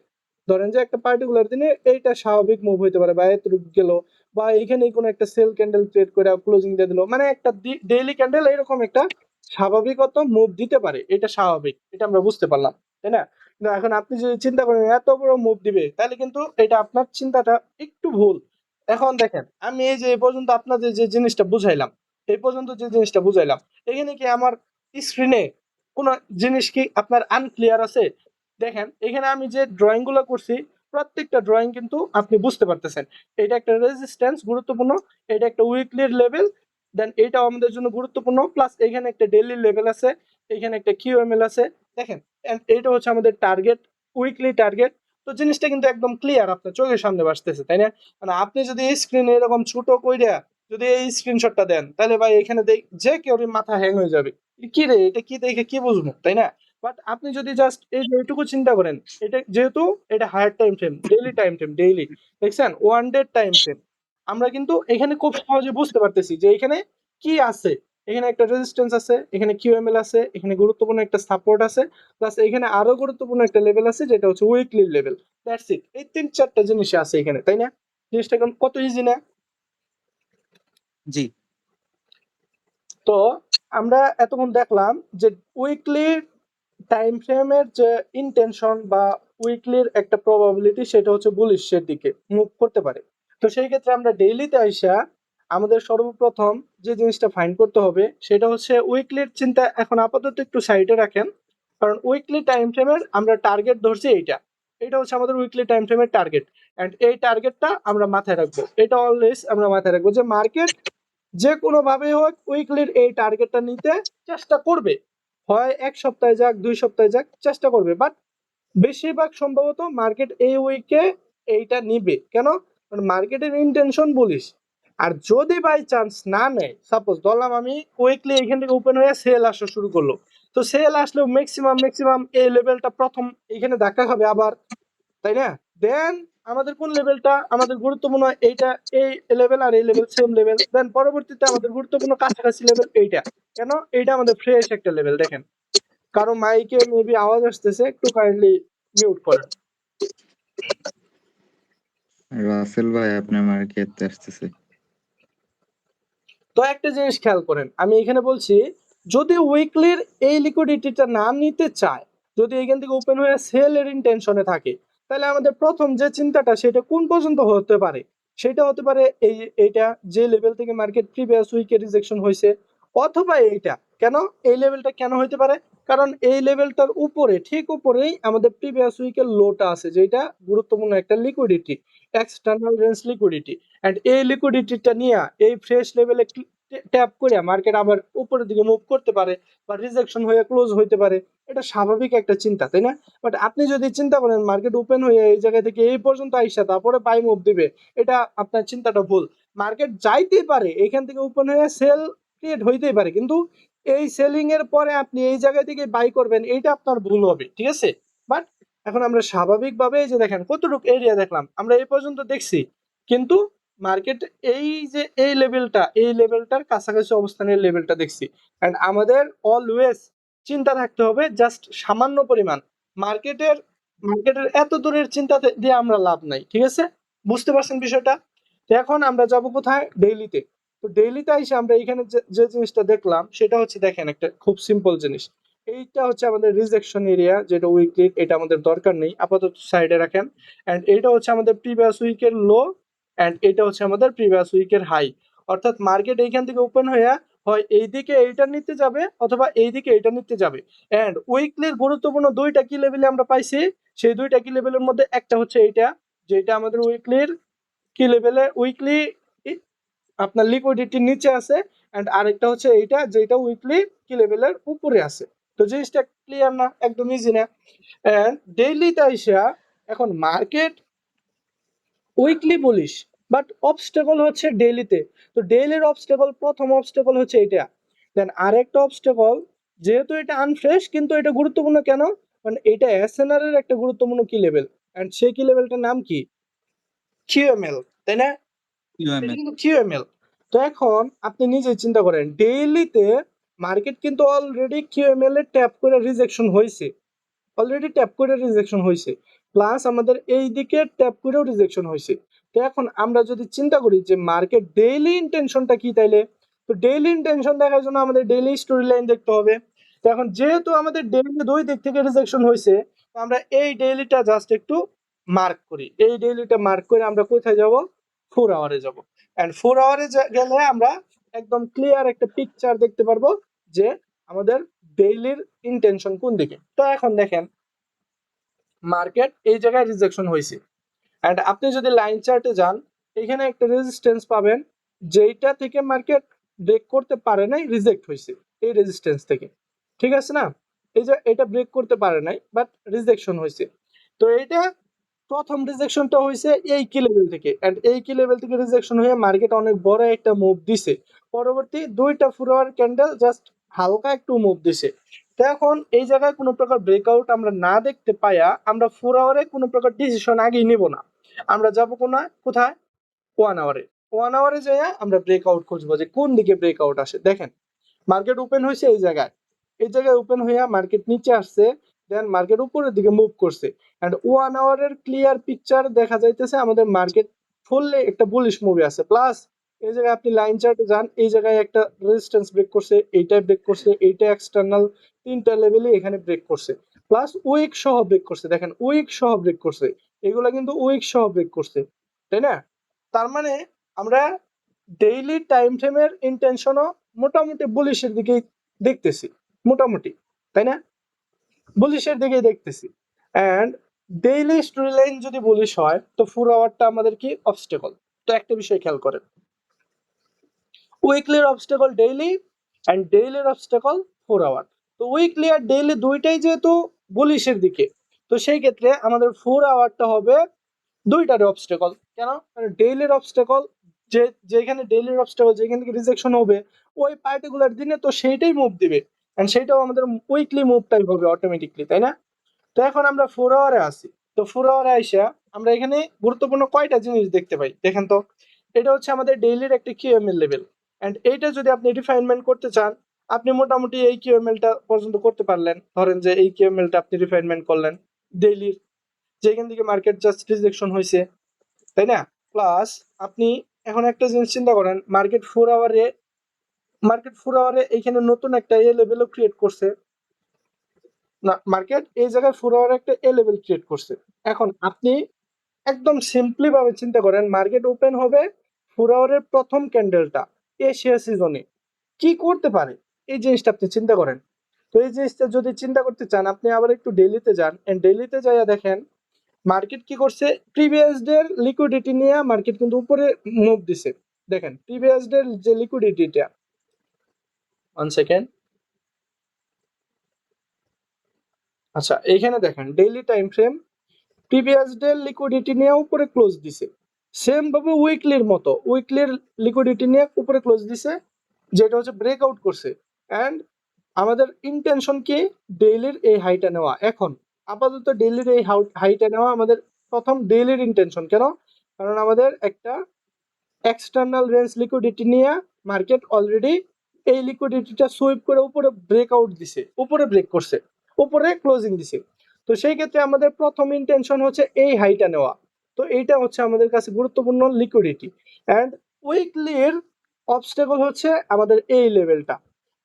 S1: ধরেন যে একটা পার্টিকুলার দিনে এইটা স্বাভাবিক মুভ হইতে পারে, বা এতটুকু গেল, বা এখানেই কোনো একটা সেল ক্যান্ডেল ক্রিয়েট করে ক্লোজিং দিয়ে দিল, মানে একটা ডেইলি ক্যান্ডেল এরকম একটা স্বাভাবিকত মুভ দিতে পারে, এটা স্বাভাবিক, এটা আমরা বুঝতে পারলাম, তাই না? কিন্তু এখন আপনি যদি চিন্তা করেন এত বড় মুভ দিবে, তাহলে কিন্তু এটা আপনার চিন্তাটা একটু ভুল। এখন দেখেন, আমি এই যে এই পর্যন্ত আপনাদের যে জিনিসটা বুঝাইলাম, এই পর্যন্ত যে জিনিসটা বুঝাইলাম, এখানে কি আমার স্ক্রিনে কোনো জিনিস কি আপনার আনক্লিয়ার আছে? দেখেন এখানে আমি যে ড্রয়িং গুলো করছি, প্রত্যেকটা ড্রয়িং কিন্তু আপনি বুঝতে পারতেছেন। এটা একটা রেজিস্ট্যান্স গুরুত্বপূর্ণ, এটা একটা উইকলির লেভেল, দেন এটাও আমাদের জন্য গুরুত্বপূর্ণ, প্লাস এখানে একটা ডেইলি লেভেল আছে, এখানে একটা কিউএমএল আছে। দেখেন, and এইটা হচ্ছে আমাদের টার্গেট, উইকলি টার্গেট। তো জিনিসটা কিন্তু একদম ক্লিয়ার, আপনার চোখের সামনে ভাসতেছে, তাই না? মানে আপনি যদি এই স্ক্রিনে এরকম ছোট কইরা যদি এই স্ক্রিনশটটা দেন, তাহলে ভাই এখানে যে কেউ মাথা হ্যাং হয়ে যাবে, কি রে এটা কি দেখে কি বুঝবো, তাই না? বাট আপনি যদি জাস্ট এই যে এইটুকু চিন্তা করেন, এটা যেহেতু এটা higher time frame, daily time frame, daily দেখছেন, ওয়ান ডে টাইম ফ্রেম, আমরা কিন্তু এখানে খুব সহজে বুঝতে পারতেছি যে এখানে কি আছে। এখানে একটা রেজিস্ট্যান্স আছে, এখানে কিউএমএল আছে, এখানে গুরুত্বপূর্ণ একটা সাপোর্ট আছে, প্লাস এখানে আরো গুরুত্বপূর্ণ একটা লেভেল আছে যেটা হচ্ছে উইকলি লেভেল। দ্যাটস ইট, এই তিন চারটা জিনিস আছে এখানে, তাই না? জিনিসটা এখন কত ইজি না?
S2: জি
S1: তো আমরা এতক্ষণ দেখলাম যে উইকলি টাইম ফ্রেমের যে ইন্টেনশন বা উইকলির একটা প্রবাবিলিটি, সেটা হচ্ছে বুলিশের দিকে মুভ করতে পারে। তো সেই ক্ষেত্রে আমরা ডেইলিতে আইসা আমাদের সর্বপ্রথম যে জিনিসটা ফাইন্ড করতে হবে সেটা হচ্ছে উইকলির চিন্তা এখন আপাতত একটু সাইডে রাখেন, কারণ উইকলি টাইম ফ্রেমের আমরা টার্গেট ধরছি এইটা, এটা হচ্ছে আমাদের উইকলি টাইম ফ্রেমের টার্গেট। এন্ড এই টার্গেটটা আমরা মাথায় রাখবো, এটা অলওয়েজ আমরা মাথায় রাখবো যে মার্কেট যে কোনো ভাবে হোক উইকলির এই টার্গেটটা নিতে চেষ্টা করবে, হয় এক সপ্তাহে যাক, 2 সপ্তাহে যাক, চেষ্টা করবে। বাট বেশিরভাগ সম্ভবত মার্কেট এই উইকে এইটা নিবে, কেন? কারণ মার্কেটের ইন্টেনশন বলিস। আর যদি বাই চান্স না নেয়, সাপোজ ধরলাম আমি উইকলি এখান থেকে ওপেন হয়ে সেল আসা শুরু করলো, তো সেল আসলেও ম্যাক্সিমাম এই লেভেলটা প্রথম এখানে ধাক্কা খাবে আবার, তাই না? দেন আমাদের কোন লেভেলটা আমাদের গুরুত্বপূর্ণ, এইটা, এই লেভেল আর এই লেভেল সেম লেভেল, দেন পরবর্তীতে আমাদের গুরুত্বপূর্ণ কাছাকাছি লেভেল এইটা। কেন? এইটা আমাদের ফ্রেশ একটা লেভেল। দেখেন, কারো মাইকে মেবি আওয়াজ আসতেছে, একটু কাইন্ডলি মিউট করেন।
S4: রাসেল ভাই আপনার মার্কেট আসতেছে।
S1: তো একটা জিনিস খেয়াল করেন, আমি এখানে বলছি যদি উইকলির এই লিকুইডিটিটা না নিতে চায়, যদি এখান থেকে ওপেন হয়ে সেলের ইন্টেনশনে থাকে, তাহলে আমাদের প্রথম যে চিন্তাটা সেটা কোন পর্যন্ত হতে পারে, সেটা হতে পারে এইটা যে লেভেল থেকে মার্কেট প্রিভিয়াস উইকে রিজেকশন হয়েছে, অথবা এইটা। কেন এই লেভেলটা কেন হইতে পারে? কারণ এই লেভেলটার উপরে, ঠিক উপরেই আমাদের প্রিভিয়াস উইকের লোটা আছে, যেটা গুরুত্বপূর্ণ একটা liquidity, external range liquidity. And এই লিকুইডিটিটা নিয়ে এই ফ্রেশ লেভেলে ট্যাপ করে মার্কেট আবার উপরের দিকে মুভ করতে পারে, বা রিজেকশন হয়ে ক্লোজ হইতে পারে। এটা স্বাভাবিক একটা চিন্তা, তাই না? বাট আপনি যদি চিন্তা করেন মার্কেট ওপেন হয়ে এই জায়গা থেকে এই পর্যন্ত আইসা তারপরে বাই মুভ দিবে, এটা আপনার চিন্তাটা ভুল। মার্কেট যাইতেই পারে এখান থেকে ওপেন হয়ে সেল ক্রিয়েট হইতেই পারে, কিন্তু এই সেলিং এর পরে আপনি এই জায়গা থেকে বাই করবেন, এইটা আপনার ভুল হবে, ঠিক আছে? বাট এখন আমরা স্বাভাবিকভাবে এই যে দেখেন কতটুকু এরিয়া দেখলাম, আমরা এই পর্যন্ত দেখছি, কিন্তু মার্কেট এই যে এই লেভেলটার কাছাকাছি অবস্থানের লেভেলটা দেখছি। এন্ড আমাদের অলওয়েজ চিন্তা থাকতে হবে জাস্ট সামান্য পরিমাণ, মার্কেটের মার্কেটের এত দূরের চিন্তা দিয়ে আমরা লাভ নাই, ঠিক আছে? বুঝতে পারছেন বিষয়টা? তো এখন আমরা যাব কোথায়? ডেইলিতে। তো ডেইলিতে এসে আমরা এখানে যে যে জিনিসটা দেখলাম সেটা হচ্ছে, দেখেন একটা খুব সিম্পল জিনিস, এইটা হচ্ছে আমাদের রিজেকশন এরিয়া, যেটা উইকলি, এটা আমাদের দরকার নেই, আপাতত সাইডে রাখেন। এন্ড এটা হচ্ছে আমাদের প্রিভিয়াস উইকের লো, এন্ড এটা হচ্ছে আমাদের প্রিভিয়াস উইকের হাই। অর্থাৎ মার্কেট এইখান থেকে ওপেন হয়ে হয় এইদিকে এইটা নিতে যাবে অথবা এইদিকে এইটা নিতে যাবে। এন্ড উইকলির গুরুত্বপূর্ণ দুইটা কি লেভেলে আমরা পাইছি, সেই দুইটা কি লেভেলের মধ্যে একটা হচ্ছে এইটা, যেটা আমাদের উইকলির কি লেভেলে, উইকলি আপনার লিকুইডিটির নিচে আছে, এন্ড আরেকটা হচ্ছে এইটা, যেটা উইকলি কি লেভেলের উপরে আছে। তো জিনিসটা ক্লিয়ার না? একদম ইজি না? এন্ড ডেইলিতে আইসা এখন মার্কেট উইকলি বলিস, বাট অবস্টেকল হচ্ছে ডেইলিতে। তো ডেইলির অবস্টেকল, প্রথম অবস্টেকল হচ্ছে এটা। দেন আরেকটা অবস্টেকল, যেহেতু এটা আনফ্রেশ কিন্তু এটা গুরুত্বপূর্ণ কেন, কারণ এটা এসএনআর এর একটা গুরুত্বপূর্ণ কি লেভেল, এন্ড সেই কি লেভেলটার নাম কি, কিউএমএল, তাই না? এটা
S2: ইউএমএল।
S1: কিন্তু কিউএমএল। তো এখন আপনি নিজেই চিন্তা করেন, ডেইলিতে মার্কেট কিন্তু অলরেডি কিউএমএল এর ট্যাপ করে রিজেকশন হয়েছে, অলরেডি ট্যাপ করে রিজেকশন হয়েছে, প্লাস আমাদের এই দিকে ট্যাপ করেও রিজেকশন হয়েছে। তো এখন আমরা যদি চিন্তা করি যে মার্কেট ডেইলি ইন্টেনশনটা কি, তাইলে তো ডেইলি ইন্টেনশন দেখার জন্য আমাদের ডেইলি স্টোরি লাইন দেখতে হবে। তো এখন যেহেতু আমাদের ডেইলি দুই দিক থেকে রিজেকশন হয়েছে, তো আমরা এই ডেইলিটা জাস্ট একটু মার্ক করি, এই ডেইলিটা মার্ক করে আমরা কোথায় যাব, 4 আওয়ারে যাব। এন্ড 4 আওয়ারে গেলে আমরা একদম ক্লিয়ার একটা পিকচার দেখতে পারবো যে আমাদের ডেইলির ইন্টেনশন কোন দিকে। তো এখন দেখেন মার্কেট এই জায়গায় রিজেকশন হয়েছে, এন্ড আপনি যদি লাইন চার্টে যান, এখানে একটা রেজিস্ট্যান্স পাবেন, যেটা থেকে মার্কেট ব্রেক করতে পারে নাই, রিজেক্ট হয়েছে এই রেজিস্ট্যান্স থেকে, ঠিক আছে না? এই যে এটা ব্রেক করতে পারে নাই বাট রিজেকশন হয়েছে। তো এটা প্রথম রিজেকশনটা হয়েছে এই কি লেভেল থেকে, এন্ড এই কি লেভেল থেকে রিজেকশন হয়ে মার্কেট অনেক বড় একটা মুভ দিছে, পরবর্তী দুইটা 4 আওয়ার ক্যান্ডেল জাস্ট হালকা একটু মুভ দিছে। তো এখন এই জায়গায় কোনো প্রকার ব্রেকআউট আমরা না দেখতে পাইয়া আমরা 4 আওয়ারে কোনো প্রকার ডিসিশন আগেই নিব না, আমরা যাবো কোথায়, 1 আওয়ারে। 1 আওয়ারে যাইয়া আমরা ব্রেকআউট খুঁজবো যে কোন দিকে ব্রেকআউট আসে। দেখেন মার্কেট ওপেন হয়েছে এই জায়গায়, এই জায়গায় ওপেন হইয়া মার্কেট নিচে আসছে, দেন মার্কেট উপরের দিকে মুভ করছে, এন্ড 1 আওয়ারের ক্লিয়ার পিকচার দেখা যাইতেছে আমাদের মার্কেট ফুললি একটা বুলিশ মুভি আছে। প্লাস এই জায়গায় আপনি লাইন চার্টে যান, এই জায়গায় একটা রেজিস্ট্যান্স ব্রেক করছে, এইটা ব্রেক করছে, এইটা এক্সটার্নাল, তিনটা লেভেলে এখানে ব্রেক করছে, প্লাস উইক সহ ব্রেক করছে। দেখেন উইক সহ ব্রেক করছে, এগুলা কিন্তু উইক সহ ব্রেক করছে, তাই না? তার মানে আমরা ডেইলি টাইম ফ্রেমের ইন্টেনশনও মোটামুটি বুলিশের দিকেই দেখতেছি, মোটামুটি, তাই না? বুলিশের দিকেই দেখতেছি। এন্ড ডেইলি স্টোরি লাইন যদি বুলিশ হয়, তো 4 আওয়ারটা আমাদের কি অবস্টেকল। তো একটা বিষয় খেয়াল করেন, উইকলির অবস্টেকল ডেইলি, এন্ড ডেইলির অবস্টেকল 4 আওয়ার। তো উইকলি আর ডেইলি দুইটাই যেহেতু বুলিশের দিকে, তো সেই ক্ষেত্রে আমাদের 4 আওয়ারটা হবে দুইটার অবস্টেকল। কেন? কারণ ডেইলির অবস্টেকল, যেখানে ডেইলির অবস্টেকল যেখান থেকে রিজেকশন হবে, ওই পার্টিকুলার দিনে তো সেইটাই মুভ দিবে, এন্ড সেইটাও আমাদের উইকলি মুভটাই হবে অটোমেটিকলি, তাই না? তো এখন আমরা 4 আওয়ারে আছি। তো 4 আওয়ারে আইসা আমরা এখানে গুরুত্বপূর্ণ কয়টা জিনিস দেখতে পাই, দেখেন তো। এটা হচ্ছে আমাদের ডেইলির একটা কিউএমএল লেভেল, এন্ড এইটা যদি আপনি রিফাইনমেন্ট করতে চান, আপনি মোটামুটি এই কিউএমএলটা পর্যন্ত করতে পারলেন। ধরেন যে এই কিউএমএলটা আপনি রিফাইনমেন্ট করলেন ডেইলির, যেখান থেকে মার্কেট জাস্ট রিজেকশন হয়েছে, তাই না? প্লাস আপনি এখন একটা জিনিস চিন্তা করেন, মার্কেট 4 আওয়ারে এইখানে নতুন একটা এ লেভেলও ক্রিয়েট করছে না, মার্কেট এই জায়গায় 4 আওয়ারে একটা এ লেভেল ক্রিয়েট করছে। এখন আপনি একদম সিম্পলি ভাবে চিন্তা করেন, মার্কেট ওপেন হবে 4 আওয়ারের প্রথম ক্যান্ডেলটা এশিয়া সিজনে কি করতে পারে, এই জিনিসটা আপনি চিন্তা করেন। তো এই জিনিসটা যদি চিন্তা করতে চান, আপনি আবার একটু ডেইলিতে যান, এন্ড ডেইলিতে যাইয়া দেখেন মার্কেট কি করছে, প্রিভিয়াস ডে এর লিকুইডিটি নিয়ে মার্কেট কিন্তু উপরে মুভ দিছে। দেখেন প্রিভিয়াস ডে এর যে লিকুইডিটিটা, 1 সেকেন্ড, আচ্ছা এইখানে দেখেন daily time frame, previous day liquidity নিয়ে উপরে ক্লোজ দিছে, সেম ভাবে উইকলির মতো উইকলির লিকুইডিটি নিয়ে উপরে ক্লোজ দিছে, যেটা হচ্ছে ব্রেকআউট করছে। এন্ড আমাদের ইন্টেনশন কি, ডেইলির এই হাইটা নেওয়া। এখন আপাতত ডেইলির এই হাইটা নেওয়া আমাদের প্রথম ডেইলির ইন্টেনশন। কেন? কারণ আমাদের একটা এক্সটার্নাল রেঞ্জ লিকুইডিটি নিয়ে মার্কেট অলরেডি এই লিকুইডিটিটা সুইপ করে উপরে ব্রেকআউট দিছে, উপরে ব্রেক করছে, উপরে ক্লোজিং দিছে। তো সেই ক্ষেত্রে আমাদের প্রথম ইন্টেনশন হচ্ছে এই হাইটা নেওয়া। তো এইটা হচ্ছে আমাদের কাছে গুরুত্বপূর্ণ লিকুইডিটি। এন্ড উইকলির অবস্টেকল হচ্ছে আমাদের এই লেভেলটা।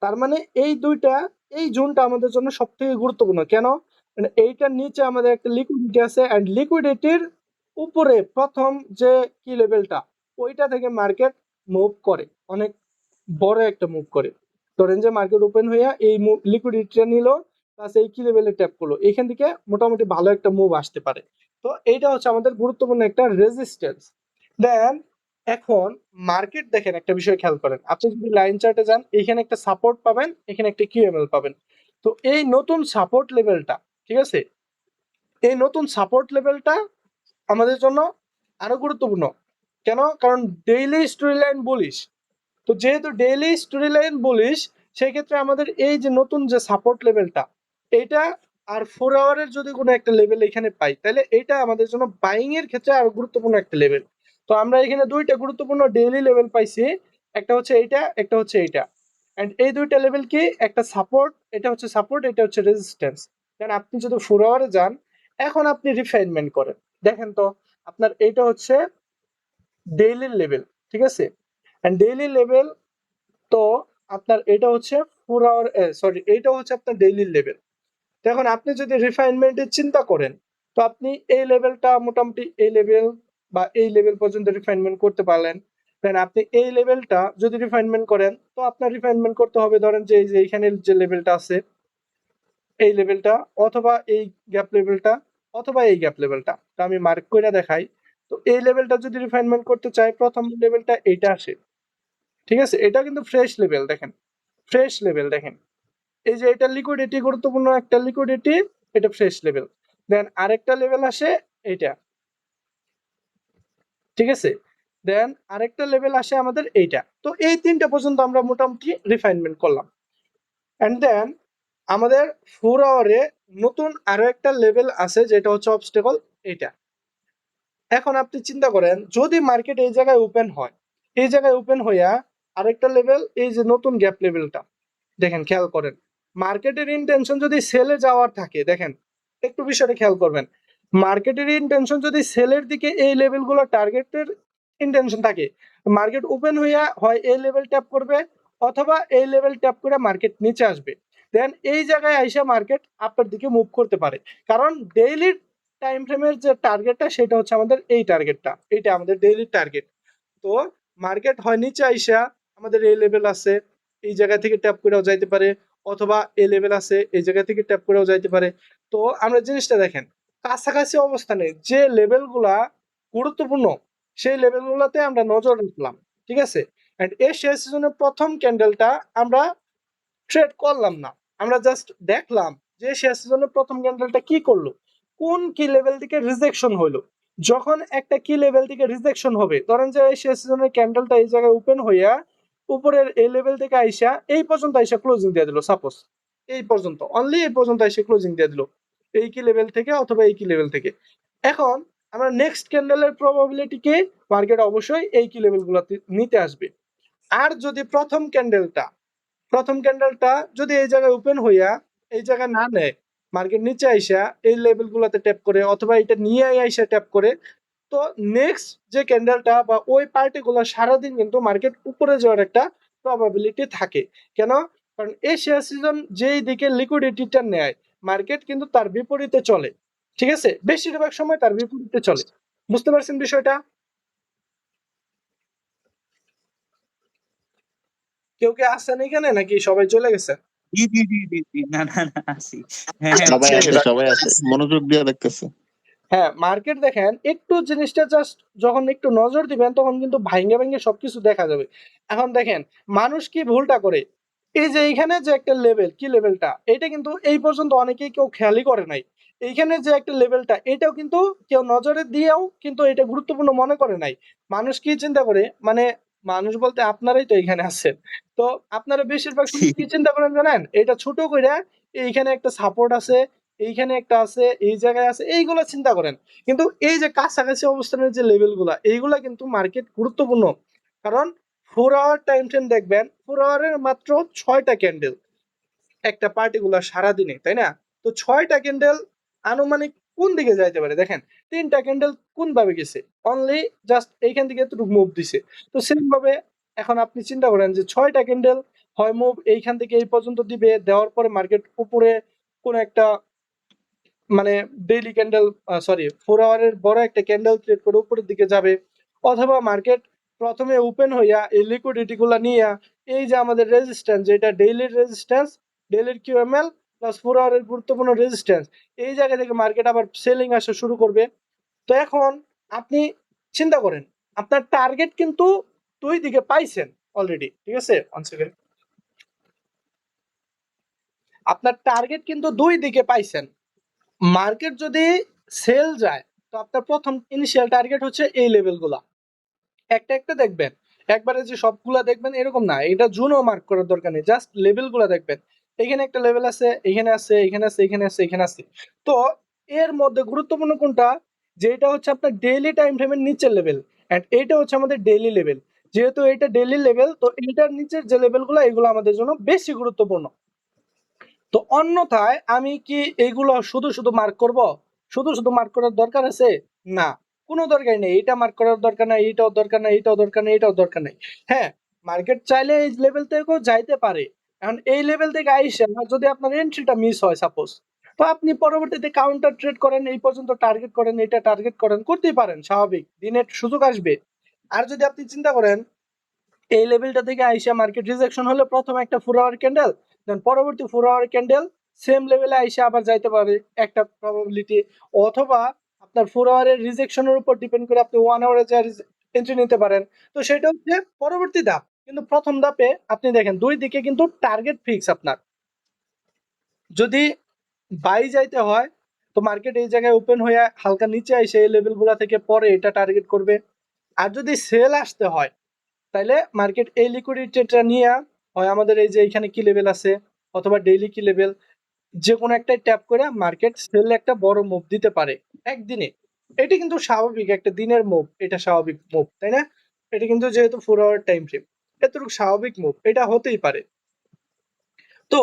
S1: তার মানে এই দুইটা এই জোনটা আমাদের জন্য সবথেকে গুরুত্বপূর্ণ। কেন? মানে এইটার নিচে আমাদের একটা লিকুইডিটি আছে অ্যান্ড লিকুইডিটির উপরে প্রথম যে কি লেভেলটা ওইটা থেকে মার্কেট মুভ করে, অনেক বড় একটা মুভ করে। ধরেন যে মার্কেট ওপেন হইয়া এই লিকুইডিটিটা নিল প্লাস এই কি লেভেলে ট্যাপ করলো, এখান থেকে মোটামুটি ভালো একটা মুভ আসতে পারে। তো এইটা হচ্ছে আমাদের গুরুত্বপূর্ণ একটা রেজিস্ট্যান্স। দেন এখন মার্কেট দেখেন একটা বিষয় খেয়াল করেন, আপনি যদি লাইন চার্টে যান এখানে একটা সাপোর্ট পাবেন, এখানে একটা কিউএমএল পাবেন। তো এই নতুন সাপোর্ট লেভেলটা, ঠিক আছে, এই নতুন সাপোর্ট লেভেলটা আমাদের জন্য আরো গুরুত্বপূর্ণ। কেন? কারণ ডেইলি স্টোরি লাইন বুলিশ। তো যেহেতু ডেইলি স্টোরি লাইন বুলিশ, সেই ক্ষেত্রে আমাদের এই যে নতুন যে সাপোর্ট লেভেলটা এইটা আর 4 আওয়ারের যদি কোনো একটা লেভেল এখানে পাই তাহলে এটা আমাদের জন্য বাইং এর ক্ষেত্রে আরো গুরুত্বপূর্ণ একটা লেভেল। তো আমরা এখানে দুইটা গুরুত্বপূর্ণ ডেইলি লেভেল পাইছি, একটা হচ্ছে এইটা, একটা হচ্ছে এইটা। এন্ড এই দুইটা লেভেল কি, একটা সাপোর্ট, এটা হচ্ছে সাপোর্ট, এটা হচ্ছে রেজিস্ট্যান্স। কারণ আপনি যদি 4 আওয়ারে যান, এখন আপনি রিফাইনমেন্ট করেন, দেখেন তো আপনার এইটা হচ্ছে ডেইলি লেভেল, ঠিক আছে, এন্ড ডেইলি লেভেল। তো আপনার এটা হচ্ছে 4 আওয়ার, সরি, এইটা হচ্ছে আপনার ডেইলি লেভেল। তো এখন আপনি যদি রিফাইনমেন্টের চিন্তা করেন, তো আপনি এই লেভেলটা মোটামুটি এই লেভেল বা এই লেভেল পর্যন্ত রিফাইনমেন্ট করতে পারলেন। দেন আপনি এই লেভেলটা যদি রিফাইনমেন্ট করেন, তো আপনার রিফাইনমেন্ট করতে হবে ধরেন যে এই যে এখানে যে লেভেলটা আছে এই লেভেলটা, অথবা এই গ্যাপ লেভেলটা, অথবা এই গ্যাপ লেভেলটা। তো আমি মার্ক করে দেখাই। তো এই লেভেলটা যদি রিফাইনমেন্ট করতে চাই, প্রথম লেভেলটা এইটা আসে, ঠিক আছে, এটা কিন্তু ফ্রেশ লেভেল, দেখেন ফ্রেশ লেভেল, দেখেন এই যে এটা লিকুইডিটি, গুরুত্বপূর্ণ একটা লিকুইডিটি, এটা ফ্রেশ লেভেল। দেন আরেকটা লেভেল আসে এইটা, ঠিক আছে, দেন আরেকটা লেভেল আসে আমাদের এইটা। তো এই তিনটা পর্যন্ত আমরা মোটামুটি রিফাইনমেন্ট করলাম। এন্ড দেন আমাদের 4 আওয়ারে নতুন আরো একটা লেভেল আছে যেটা হচ্ছে অবস্টেকল, এইটা। এখন আপনি চিন্তা করেন যদি মার্কেট এই জায়গায় ওপেন হয়, এই জায়গায় ওপেন হইয়া আরেকটা লেভেল, এই যে নতুন গ্যাপ লেভেলটা, দেখেন খেয়াল করেন, মার্কেটের ইন্টেনশন যদি সেলে যাওয়ার থাকে, দেখেন একটু বিষয়টা খেয়াল করবেন, মার্কেটের ইন্টেনশন যদি সেলের দিকে এই লেভেলগুলো টার্গেটের ইন্টেনশন থাকে, মার্কেট ওপেন হইয়া হয় এই লেভেল ট্যাপ করবে অথবা এই লেভেল ট্যাপ করে মার্কেট নিচে আসবে। দেন এই জায়গায় আইসা মার্কেট আপনার দিকে মুভ করতে পারে, কারণ ডেইলি টাইম ফ্রেমের যে টার্গেটটা সেটা হচ্ছে আমাদের এই টার্গেটটা, এইটা আমাদের ডেইলি টার্গেট। তো মার্কেট হয় নিচে আইসা, আমাদের এই লেভেল আছে, এই জায়গা থেকে ট্যাপ করেও যাইতে পারে, অথবা এই লেভেল আছে এই জায়গা থেকে ট্যাপ করেও যাইতে পারে। তো আমরা জিনিসটা দেখেন, কাছাকাছি অবস্থানে যে লেভেলগুলা গুরুত্বপূর্ণ সেই লেভেলগুলোতে আমরা নজর রাখলাম, ঠিক আছে। এন্ড এই শেয়ার সিজনের প্রথম ক্যান্ডেলটা আমরা ট্রেড করলাম না, আমরা জাস্ট দেখলাম যে শেয়ার সিজনের প্রথম ক্যান্ডেলটা কি করলো, কোন কি লেভেল থেকে রিজেকশন হইলো। যখন একটা কি লেভেল থেকে রিজেকশন হবে, ধরেন যে এই শেয়ার সিজনের ক্যান্ডেলটা এই জায়গায় ওপেন হইয়া উপরের এই লেভেল থেকে আইসা এই পর্যন্ত আইসা ক্লোজিং দিয়ে দিল, সাপোজ এই পর্যন্ত, অনলি এই পর্যন্ত আইসা ক্লোজিং দিয়ে দিল এই কি লেভেল থেকে অথবা এই কি লেভেল থেকে। এখন আমরা নেক্সট ক্যান্ডেলের প্রবাবিলিটি কে, মার্কেট অবশ্যই এই কি লেভেলগুলোতে নিতে আসবে। আর যদি প্রথম ক্যান্ডেলটা যদি এই জায়গায় ওপেন হইয়া এই জায়গায় না নেয়, মার্কেট নিচে আইসা এই লেভেল গুলাতে ট্যাপ করে অথবা এটা নিয়ে আইসা ট্যাপ করে, তো নেক্সট যে ক্যান্ডেলটা বা ওই পার্টিকুলার সারাদিন কিন্তু মার্কেট উপরে যাওয়ার একটা প্রবাবিলিটি থাকে। কেন? কারণ এই শেয়ার সিজন যেই দিকে লিকুইডিটিটা নেয়, মার্কেট কিন্তু তার বিপরীতে চলে, ঠিক আছে, বেশিরভাগ সময় তার বিপরীতে চলে। বুঝতে পারছেন বিষয়টা? কেউ কি আসছেন এখানে নাকি সবাই চলে গেছে?
S2: জি জি জি জি জি, না না না, আসি। হ্যাঁ হ্যাঁ
S3: সবাই আছে,
S2: বলেন।
S3: সবাই আছে, মনোযোগ দিয়ে দেখতেছে।
S1: হ্যাঁ, মার্কেট দেখেন একটু জিনিসটা জাস্ট যখন একটু নজর দিবেন তখন কিন্তু ভাইঙ্গা ভাইঙ্গা সবকিছু দেখা যাবে। এখন দেখেন মানুষ কি ভুলটা করে, এই যে এইখানে যে একটা লেভেল, কি লেভেলটা এটা কিন্তু এই পর্যন্ত অনেকেই কেউ খেয়ালই করে নাই। এইখানে যে একটা লেভেলটা এটাও কিন্তু কেউ নজরে দিয়েও কিন্তু এটা গুরুত্বপূর্ণ মনে করে নাই। মানুষ কি চিন্তা করে, মানে মানুষ বলতে আপনারাই তো এখানে আছেন। তো আপনারা বেশিরভাগ সময় কি চিন্তা করেন জানেন, এটা ছোট কইরা এইখানে একটা সাপোর্ট আছে, এইখানে একটা আছে, এই জায়গায় আছে, এইগুলা চিন্তা করেন। কিন্তু এই যে কাছাকাছি অবস্থানের যে লেভেলগুলা এইগুলা কিন্তু মার্কেট গুরুত্বপূর্ণ। কারণ 4 আওয়ার টাইম ফ্রেম দেখবেন, 4 আওয়ারের মাত্র 6টা ক্যান্ডেল একটা পার্টিকুলার সারাদিনে, তাই না? তো 6টা ক্যান্ডেল আনুমানিক কোন দিকে যাইতে পারে দেখেন, 3টা ক্যান্ডেল কোন ভাবে গেছে, অনলি জাস্ট এইখান থেকে এতটুকু মুভ দিছে। তো সেম ভাবে এখন আপনি চিন্তা করেন যে 6টা ক্যান্ডেল হয় মুভ এইখান থেকে এই পর্যন্ত দিবে, দেওয়ার পরে মার্কেট উপরে কোন একটা মানে ডেইলি ক্যান্ডেল সরি 4 আওয়ারের বড় একটা ক্যান্ডেল ক্রিয়েট করে উপরের দিকে যাবে, অথবা মার্কেট প্রথমে ওপেন হইয়া এই লিকুইডিটি গুলা নিয়ে এই যে আমাদের রেজিস্ট্যান্স, যেটা ডেইলির রেজিস্ট্যান্স, ডেইলির কিউএমএল প্লাস 4 আওয়ারের গুরুত্বপূর্ণ রেজিস্ট্যান্স, এই জায়গা থেকে মার্কেট আবার সেলিং আসা শুরু করবে। তো এখন আপনি চিন্তা করেন, আপনার টার্গেট কিন্তু দুই দিকে পাইছেন অলরেডি, ঠিক আছে? One second. আপনার টার্গেট কিন্তু দুই দিকে পাইছেন। মার্কেট যদি সেল যায় তো আপনার প্রথম ইনিশিয়াল টার্গেট হচ্ছে এই লেভেলগুলা, একটা একটা দেখবেন, একবারে যে সবগুলা দেখবেন এরকম না, এটা জুনও মার্ক করার দরকার নেই, জাস্ট লেভেলগুলা দেখবেন। এখানে একটা লেভেল আছে, এখানে আছে, এখানে আছে, এখানে আছে, এখানে আছে। তো এর মধ্যে গুরুত্বপূর্ণ কোনটা, যেটা হচ্ছে আপনার ডেইলি টাইম ফ্রেমের নিচের লেভেল, এন্ড এইটা হচ্ছে আমাদের ডেইলি লেভেল। যেহেতু এটা ডেইলি লেভেল, তো এইটার নিচের যে লেভেলগুলো এগুলো আমাদের জন্য বেশি গুরুত্বপূর্ণ। তো অন্যথায় আমি কি এইগুলো শুধু শুধু মার্ক করব? শুধু শুধু মার্ক করার দরকার আছে? না, কোনো দরকার নেই। এটা মার্ক করার দরকার নাই, এটাও দরকার নাই, এটাও দরকার নেই, এটাও দরকার নেই। হ্যাঁ, মার্কেট চাইলে এই লেভেল থেকেও যাইতে পারে। এখন এই লেভেল থেকে আইসা যদি আপনার এন্ট্রিটা মিস হয় সাপোজ, তো আপনি পরবর্তীতে কাউন্টার ট্রেড করেন, এই পর্যন্ত টার্গেট করেন, এটা টার্গেট করেন, করতেই পারেন, স্বাভাবিক, দিনের সুযোগ আসবে। আর যদি আপনি চিন্তা করেন এই লেভেলটা থেকে আইসা মার্কেট রিজেকশন হলে প্রথম একটা 4 আওয়ার ক্যান্ডেল, দেন পরবর্তী 4 আওয়ার ক্যান্ডেল সেম লেভেলে আইসা আবার যাইতে পারে একটা প্রবাবিলিটি, অথবা আপনার 4 আওয়ারের রিজেকশনের উপর ডিপেন্ড করে আপনি 1 আওয়ারে যা এন্ট্রি নিতে পারেন। তো সেটা হচ্ছে পরবর্তী ধাপ, কিন্তু প্রথম ধাপে আপনি দেখেন দুই দিকে কিন্তু টার্গেট ফিক্স আপনার। যদি বাই যাইতে হয় তো মার্কেট এই জায়গায় ওপেন হয়ে হালকা নিচে আইসে এই লেভেলগুলো থেকে পরে এটা টার্গেট করবে। আর যদি সেল আসতে হয় তাইলে মার্কেট এই লিকুইডিটিটা নিয়ে হয় আমাদের এই যে এখানে কি লেভেল আছে অথবা ডেইলি কি লেভেল, যে কোনো একটাই ট্যাপ করে মার্কেট সেল একটা বড় মুভ দিতে পারে একদিনে। এটি কিন্তু স্বাভাবিক, একটা দিনের মুভ, এটা স্বাভাবিক মুভ, তাই না? এটা কিন্তু যেহেতু 4 আওয়ার টাইম ফ্রেম, এতটুকু স্বাভাবিক মুভ, এটা হতেই পারে। তো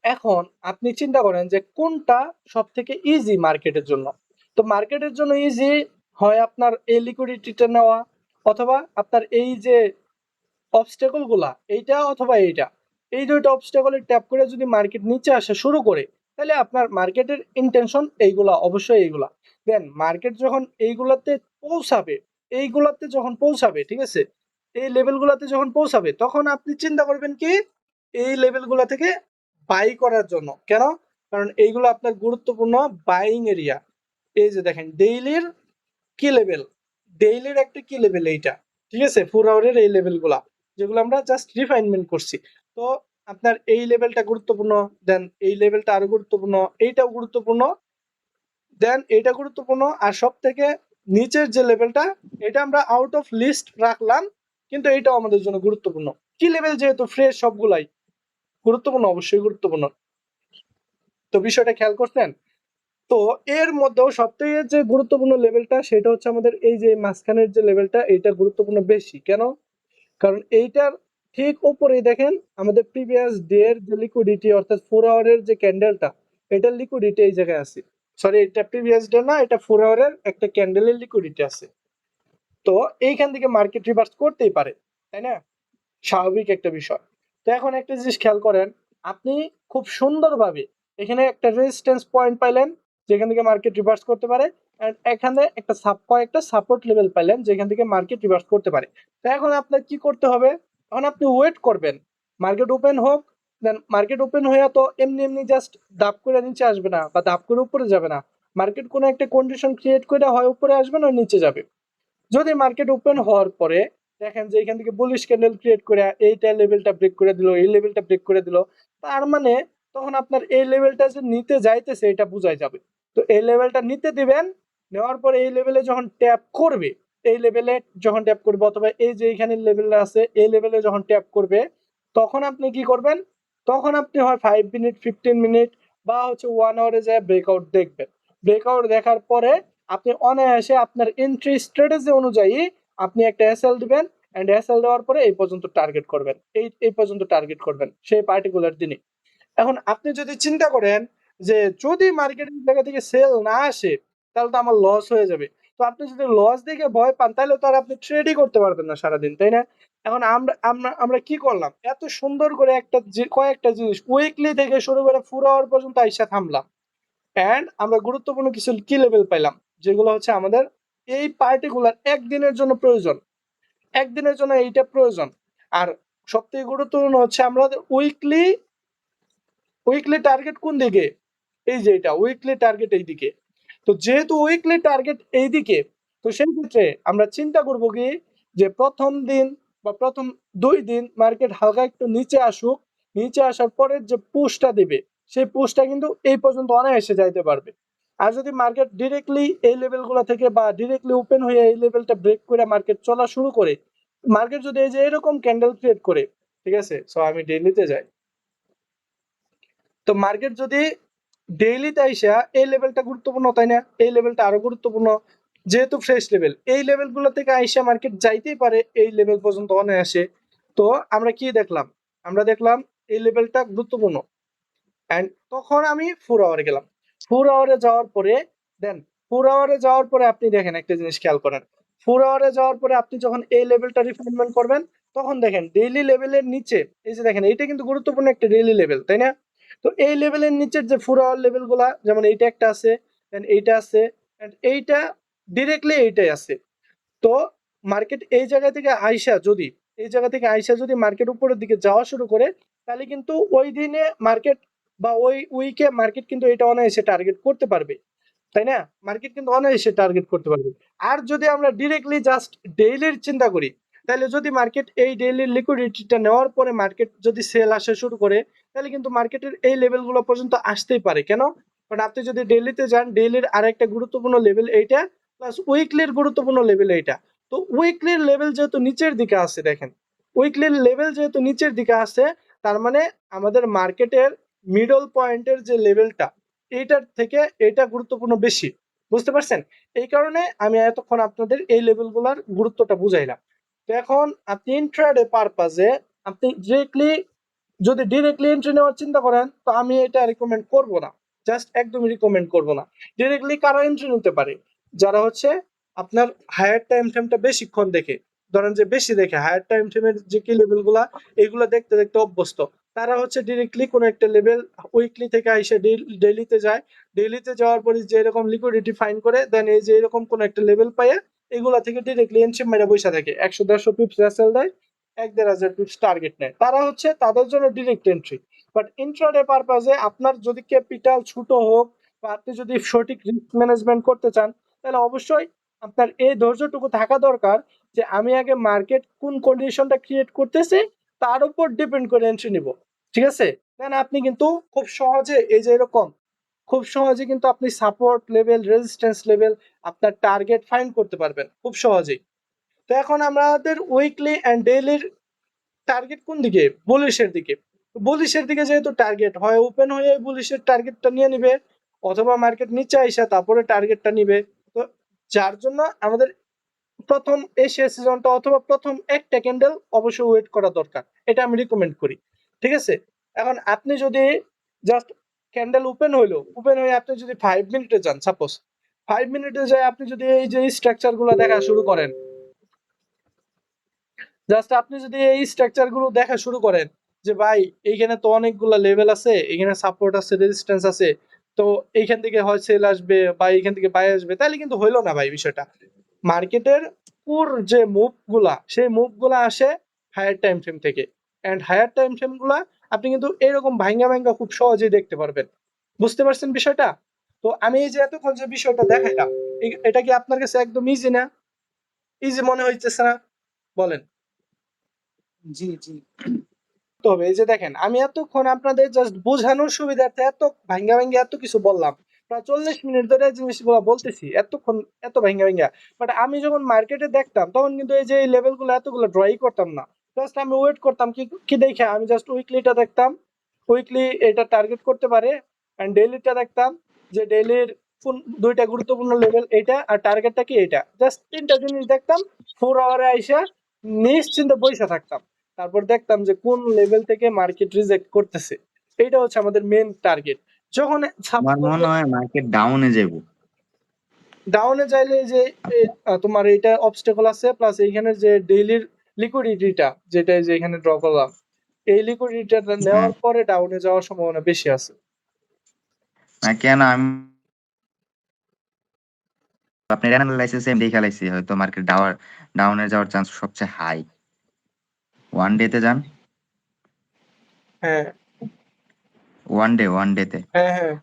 S1: এখন আপনি চিন্তা করেন যে কোনটা সব থেকে ইজি মার্কেটের জন্য। তো মার্কেটের জন্য ইজি হয় আপনার এই লিকুইডিটিটা নেওয়া, অথবা আপনার এই যে অবস্টেকল গুলা, এইটা অথবা এইটা, এই দুইটা অবস্টেকলে ট্যাপ করে যদি মার্কেট নিচে আসা শুরু করে, তাহলে আপনার মার্কেটের ইন্টেনশন এইগুলা, অবশ্যই এইগুলা। দেন মার্কেট যখন এইগুলাতে পৌঁছাবে, এইগুলাতে যখন পৌঁছাবে, ঠিক আছে, এই লেভেলগুলাতে যখন পৌঁছাবে, তখন আপনি চিন্তা করবেন কি এই লেভেলগুলা থেকে বাই করার জন্য। কেন? কারণ এইগুলো আপনার গুরুত্বপূর্ণ বাইং এরিয়া। এই যে দেখেন ডেইলির কি লেভেল, ডেইলির একটা কি লেভেল এইটা, ঠিক আছে, 4 আওয়ারের এই লেভেলগুলা যেগুলো আমরা জাস্ট রিফাইনমেন্ট করছি। তো আপনার এই লেভেলটা গুরুত্বপূর্ণ, দেন এই লেভেলটা আরো গুরুত্বপূর্ণ, এইটাও গুরুত্বপূর্ণ, দেন এটা গুরুত্বপূর্ণ, আর সব থেকে নিচের যে লেভেলটা, এটা আমরা আউট অফ লিস্ট রাখলাম, কিন্তু এইটাও আমাদের জন্য গুরুত্বপূর্ণ। কি লেভেল যেহেতু ফ্রেশ, সবগুলাই গুরুত্বপূর্ণ, অবশ্যই গুরুত্বপূর্ণ। তো বিষয়টা খেয়াল করছেন? তো এর মধ্যেও সবথেকে যে গুরুত্বপূর্ণ লেভেলটা সেটা হচ্ছে আমাদের এই যে মাঝখানের যে লেভেলটা, এটা গুরুত্বপূর্ণ বেশি। কেন? কারণ এইটার ঠিক উপরেই দেখেন আমাদের প্রিভিয়াস ডে এর যে লিকুইডিটি, অর্থাৎ 4 আওয়ারের যে ক্যান্ডেলটা, এটার লিকুইডিটি এই জায়গায় আছে। সরি, এটা প্রিভিয়াস ডে না, এটা 4 আওয়ারের একটা ক্যান্ডেলের লিকুইডিটি আছে। তো এইখান থেকে মার্কেট রিভার্স করতেই পারে, তাই না? স্বাভাবিক একটা বিষয়। তো এখন একটা জিনিস খেয়াল করেন, আপনি খুব সুন্দরভাবে এখানে একটা রেজিস্ট্যান্স পয়েন্ট পাইলেন যেখান থেকে মার্কেট রিভার্স করতে পারে, এন্ড এখানে একটা কয়েকটা সাপোর্ট লেভেল পাইলেন যেখান থেকে মার্কেট রিভার্স করতে পারে। তো এখন আপনার কি করতে হবে? এখন আপনি ওয়েট করবেন মার্কেট ওপেন হোক, দেন মার্কেট ওপেন হয়ে তো এমনি এমনি জাস্ট দাপ করে নিচে আসবে না বা দাপ করে উপরে যাবে না। মার্কেট কোনো একটা কন্ডিশন ক্রিয়েট করে হয় উপরে আসবে না নিচে যাবে। যদি মার্কেট ওপেন হওয়ার পরে দেখেন যে এখান থেকে বুলিশ ক্যান্ডেল ক্রিয়েট করে এইটা লেভেলটা ব্রেক করে দিল, এই লেভেলটা ব্রেক করে দিল, তার মানে তখন আপনার এই লেভেলটা যে নিতে যাইতেছে এটা বোঝাই যাবে। তো এই লেভেলটা নিতে দিবেন, নেওয়ার পরে এই লেভেলে যখন ট্যাপ করবে, এই লেভেলে যখন ট্যাপ করবে, অথবা এই যে এখানে লেভেলটা আছে এই লেভেলে যখন ট্যাপ করবে, তখন আপনি কি করবেন? তখন আপনি হয় 5 মিনিট, 15 মিনিট বা হচ্ছে 1 আওয়ারে যায় ব্রেকআউট দেখবেন। ব্রেকআউট দেখার পরে আপনি অনায়াসে আপনার এন্ট্রি স্ট্র্যাটেজি অনুযায়ী আপনি একটা এসএল দিবেন, এন্ড এসএল দেওয়ার পরে এই পর্যন্ত টার্গেট করবেন, এই পর্যন্ত টার্গেট করবেন সেই পার্টিকুলার দিনে। এখন আপনি যদি চিন্তা করেন যে যদি মার্কেটের জায়গা থেকে সেল না আসে তাহলে তো আমার লস হয়ে যাবে, তো আপনি যদি লস দেখে ভয় পান তাহলে তো আর আপনি ট্রেডই করতে পারবেন না সারাদিন, তাই না? এখন আমরা কি করলাম, এত সুন্দর করে একটা যে কয়েকটা জিনিস উইকলি থেকে শুরু করে 4 আওয়ার পর্যন্ত আইসা থামলাম, এন্ড আমরা গুরুত্বপূর্ণ কিছু কি লেভেল পাইলাম, যেগুলো হচ্ছে আমাদের এই পার্টিকুলার একদিনের জন্য প্রয়োজন, একদিনের জন্য এইটা প্রয়োজন। আর সবথেকে গুরুত্বপূর্ণ হচ্ছে আমাদের উইকলি উইকলি টার্গেট কোন দিকে, এই যে এটা উইকলি টার্গেট এই দিকে। তো যেহেতু উইকলি টার্গেট এই দিকে, তো সেই ক্ষেত্রে আমরা চিন্তা করব কি যে প্রথম দিন বা প্রথম 2 দিন মার্কেট হালকা একটু নিচে আসুক, নিচে আসার পরে যে পুশটা দিবে সেই পুশটা কিন্তু এই পর্যন্ত অনায়াসে যাইতে পারবে। আর যদি মার্কেট ডিরেক্টলি এই লেভেলগুলো থেকে বা ডিরেক্টলি ওপেন হয়ে এই লেভেলটা ব্রেক করে মার্কেট চলা শুরু করে, মার্কেট যদি এই যে এরকম ক্যান্ডেল ক্রিয়েট করে, ঠিক আছে, সো আমি ডেইলিতে যাই, তো মার্কেট যদি ডেইলিতে আইসা এই লেভেলটা গুরুত্বপূর্ণ, তাই না? এই লেভেলটা আরো গুরুত্বপূর্ণ, যেহেতু ফ্রেশ লেভেল, এই লেভেলগুলো থেকে আইসা মার্কেট যাইতেই পারে এই লেভেল পর্যন্ত অনায়াসে। তো আমরা কি দেখলাম, আমরা দেখলাম এই লেভেলটা গুরুত্বপূর্ণ, এন্ড তখন আমি 4 আওয়ারে গেলাম। 4 আওয়ারে যাওয়ার পরে দেন 4 আওয়ারে যাওয়ার পরে আপনি দেখেন একটা জিনিস খেয়াল করেন, 4 আওয়ারে যাওয়ার পরে আপনি যখন এই লেভেলটা রিফাইনমেন্ট করবেন, তখন দেখেন ডেইলি লেভেলের নিচে, এই যে দেখেন এইটা কিন্তু গুরুত্বপূর্ণ একটা ডেইলি লেভেল, তাই না? তো এই লেভেলের নিচের যে 4 আওয়ার লেভেল গুলা, যেমন এইটা একটা আছে, দেন এইটা আছে, এন্ড এইটা ডিরেক্টলি এইটাই আছে। তো মার্কেট এই জায়গা থেকে আইসা যদি, এই জায়গা থেকে আইসা যদি মার্কেট উপরের দিকে যাওয়া শুরু করে, তাহলে কিন্তু ওই দিনে মার্কেট বা ওই উইকে মার্কেট কিন্তু এটা অনায়াসে টার্গেট করতে পারবে, তাই না? মার্কেট কিন্তু অনায়াসে টার্গেট করতে পারবে। আর যদি আমরা ডিরেক্টলি জাস্ট ডেইলির চিন্তা করি, তাহলে যদি মার্কেট এই ডেইলির লিকুইডিটিটা নেওয়ার পরে মার্কেট যদি সেল আসা শুরু করে, তাহলে কিন্তু মার্কেটের এই লেভেলগুলো পর্যন্ত আসতেই পারে। কেন? কারণ আপনি যদি ডেইলিতে যান, ডেইলির আরেকটা গুরুত্বপূর্ণ লেভেল এইটা, প্লাস উইকলির গুরুত্বপূর্ণ লেভেল এইটা। তো উইকলির লেভেল যেহেতু নিচের দিকে আছে, দেখেন উইকলির লেভেল যেহেতু নিচের দিকে আছে, তার মানে আমাদের মার্কেটের মিডল পয়েন্টের যে লেভেলটা, এইটার থেকে এটা গুরুত্বপূর্ণ বেশি। বুঝতে পারছেন? এই কারণে আমি এতক্ষণ আপনাদের এই লেভেলগুলোর গুরুত্বটা বুঝাইলাম। তো এখন আপনি ইন্ট্রাডে পারপাজে আপনি যদি ডিরেক্টলি এন্ট্রি নেওয়ার চিন্তা করেন, তো আমি এটা রিকমেন্ড করব না, জাস্ট একদমই রিকমেন্ড করব না। ডিরেক্টলি কারা এন্ট্রি নিতে পারে? যারা হচ্ছে আপনার হায়ার টাইম ফ্রেমটা বেশিক্ষণ দেখে, ধরেন যে বেশি দেখে হায়ার টাইম ফ্রেমের যে কি লেভেলগুলা, এগুলো দেখতে দেখতে অভ্যস্ত, তারা হচ্ছে ডিরেক্টলি কোনো একটা লেভেল উইকলি থেকে আইসে ডেইলিতে যায়, ডেইলিতে যাওয়ার পরে যে এরকম লিকুইডিটি ফাইন করে দেন এই যে এরকম কোন একটা লেভেল পায়, এগুলা থেকে ডিরেক্টলি এন্ট্রি মেরে বসে থাকে, 100-150 পিপস রেসেল দেয়, 1-1,500 পিপস টার্গেট নেয়, তারা হচ্ছে তাদের জন্য ডিরেক্ট এন্ট্রি। বাট ইন্ট্রাডে পারপাজে আপনার যদি ক্যাপিটাল ছোট হোক বা আপনি যদি সঠিক রিস্ক ম্যানেজমেন্ট করতে চান, তাহলে অবশ্যই আপনার এই ধৈর্যটুকু থাকা দরকার যে আমি আগে মার্কেট কোন কন্ডিশনটা ক্রিয়েট করতেছে তার উপর ডিপেন্ড করে এন্ট্রি নিব, ঠিক আছে? দেন আপনি কিন্তু খুব সহজে এই যে এরকম খুব সহজে কিন্তু আপনি সাপোর্ট লেভেল, রেজিস্ট্যান্স লেভেল, আপনার টার্গেট ফাইন্ড করতে পারবেন খুব সহজেই। তো এখন আমাদের উইকলি এন্ড ডেইলির টার্গেট কোন দিকে? বুলিশের দিকে। বুলিশের দিকে যেহেতু টার্গেট হয়, ওপেন হয়ে বুলিশের টার্গেটটা নিয়ে নিবে, অথবা মার্কেট নিচে আইসা তারপরে টার্গেটটা নিবে। তো যার জন্য আমাদের প্রথম এশিয়া সিজনটা অথবা প্রথম একটা ক্যান্ডেল অবশ্যই ওয়েট করা দরকার, এটা আমি রিকমেন্ড করি, ঠিক আছে? এখন আপনি যদি জাস্ট ক্যান্ডেল ওপেন হয়ে আপনি যদি 5 মিনিটে যান, সাপোজ 5 মিনিটে যায় আপনি যদি এই যে স্ট্রাকচার গুলো দেখা শুরু করেন, জাস্ট আপনি যদি এই স্ট্রাকচার গুলো দেখা শুরু করেন যে ভাই এইখানে তো অনেকগুলো লেভেল আছে, এখানে সাপোর্ট আছে, রেজিস্ট্যান্স আছে, তো এইখান থেকে হয় সেল আসবে বা এইখান থেকে বাই আসবে, তাহলে কিন্তু হইলো না ভাই বিষয়টা। মার্কেটের পুর যে মুভগুলা, সেই মুভগুলা আসে হায়ার টাইম ফ্রেম থেকে, এন্ড হায়ার টাইম ফ্রেম গুলা আপনি কিন্তু এরকম ভাঙ্গা ভাঙ্গা খুব সহজেই দেখতে পারবেন। বুঝতে পারছেন বিষয়টা? তো আমি এই যে এতক্ষণ যে বিষয়টা দেখাইলাম, এটা কি আপনার কাছে একদম ইজি না? ইজি মনে হইতেছে না? বলেন।
S2: জি জি।
S1: তো হবে এই যে দেখেন আমি এতক্ষণ আপনাদের জাস্ট বোঝানোর সুবিধার্থে এত ভাঙ্গা ভাঙ্গা এত কিছু বললাম, প্রায় 40 মিনিট ধরে এই জিনিসগুলো বলতেছি এতক্ষণ, এত ভাঙ্গা ভাঙ্গা। বাট আমি যখন মার্কেটে দেখতাম তখন কিন্তু এই যে এই লেভেলগুলো এতগুলো ড্রই করতাম না, জাস্ট আমি ওয়েট করতাম কি কি দেখে, আমি জাস্ট উইকলিটা দেখতাম, উইকলি এটা টার্গেট করতে পারে, এন্ড ডেইলিটা দেখতাম যে ডেইলির কোন দুইটা গুরুত্বপূর্ণ লেভেল এইটা আর টার্গেটটা কি এইটা, জাস্ট তিনটা জিনিস দেখতাম। 4 আওয়ারে আইসা নিশ্চিন্তে বইসা থাকতাম, তারপর দেখতাম যে কোন লেভেল থেকে মার্কেট রিজেক্ট করতেছে। এটা হচ্ছে আমাদের মেন টার্গেট। যখন
S4: আমার
S1: সাপোজ
S4: মনে হয় মার্কেট ডাউনে যাব।
S1: ডাউনে যাইলে যে তোমার এইটা অবস্টেকল আছে প্লাস এইখানে যে ডেইলির লিকুইডিটিটা যেটা এই যে এখানে ড্র করলাম এই লিকুইডিটিটা
S4: হ্যাঁ
S1: নেওয়ার পরে ডাউনে যাওয়ার সম্ভাবনা বেশি আছে।
S4: না কেন আমি আপনার অ্যানালাইসিস এম দেখে লাইছি হয়তো মার্কেট ডাউনে যাওয়ার চান্স সবচেয়ে হাই। ওয়ান ডে তে যান,
S1: হ্যাঁ
S4: ওয়ান ডে তে
S1: হ্যাঁ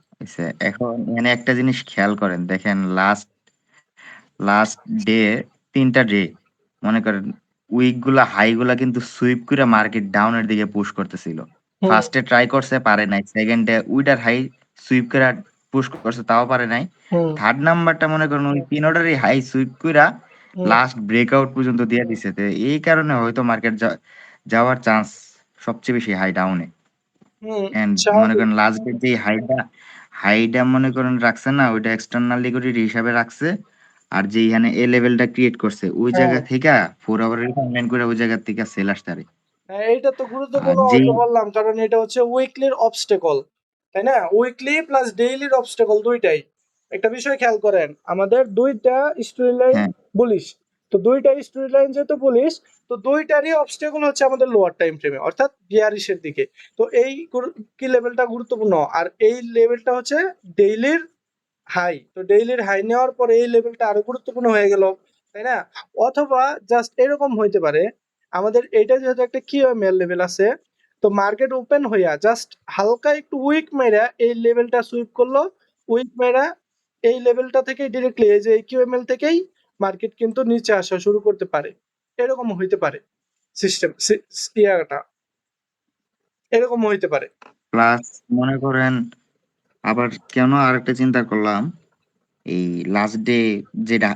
S4: এখন এখানে একটা জিনিস খেয়াল করেন, দেখেন লাস্ট ডে 3টা ডে মনে করেন উইক গুলা হাই গুলা কিন্তু সুইপ করে মার্কেট ডাউনের দিকে পুশ করতেছিল।
S1: হুম
S4: ফার্স্টে ট্রাই করছে পারে নাই, সেকেন্ডে উইটার হাই সুইপ করে পুশ করছে তাও পারে নাই,
S1: হুম
S4: থার্ড নাম্বারটা মনে করেন ওই 3 অর্ডারই হাই সুইপ কইরা
S1: হুম
S4: লাস্ট ব্রেকআউট পর্যন্ত দিয়ে দিছে। তো এই কারণে হয়তো মার্কেট যাওয়ার চান্স সবচেয়ে বেশি হাই ডাউনে।
S1: হুম
S4: এন্ড মনে
S1: স্বাভাবিক।
S4: করেন লাস্ট ডে যে হাইটা মনে করেন রাখছে না, ওইটা এক্সটার্নাল লিকুইডিটি হিসাবে রাখছে। আর যে এখানে এ লেভেলটা ক্রিয়েট করছে ওই
S1: হ্যাঁ
S4: জায়গা থেকে 4 আওয়ার রিফাইনমেন্ট করে ওই জায়গা থেকে সেল আসতে পারে।
S1: হ্যাঁ, এইটা তো
S4: আর
S1: গুরুত্বপূর্ণ
S4: যেই
S1: হয়তো বললাম কারণ এটা হচ্ছে উইকলির অবস্টেকল, তাই না? উইকলি প্লাস ডেইলির অবস্টেকল দুইটাই। একটা বিষয় খেয়াল করেন, আমাদের দুইটা স্টোরি লাইন
S4: হ্যাঁ
S1: বুলিশ, তো দুইটা স্টোরি লাইন যেহেতু বুলিশ, তো দুইটারই অবস্টেকল হচ্ছে আমাদের লোয়ার টাইম ফ্রেমে অর্থাৎ বিয়ারিশের দিকে। তো এই কি লেভেলটা গুরুত্বপূর্ণ, আর এই লেভেলটা হচ্ছে ডেইলির হাই। তো ডেইলির হাই নেওয়ার পরে এই লেভেলটা আরো গুরুত্বপূর্ণ হয়ে গেল, তাই না? অথবা জাস্ট এরকম হইতে পারে, আমাদের এটা যেহেতু একটা কিউএমএল লেভেল আছে, তো মার্কেট ওপেন হইয়া জাস্ট হালকা একটু উইক মেরা এই লেভেলটা সুইপ করলো, উইক মেরা এই লেভেলটা থেকে ডিরেক্টলি এই যে কিউএমএল থেকেই মার্কেট কিন্তু নিচে আসা শুরু করতে পারে। এরকম হইতে পারে সিস্টেম, ইয়াটা এরকম হইতে পারে।
S4: প্লাস মনে করেন আবার কেন আরেকটা চিন্তা করলাম, এই লাস্ট ডে যেটা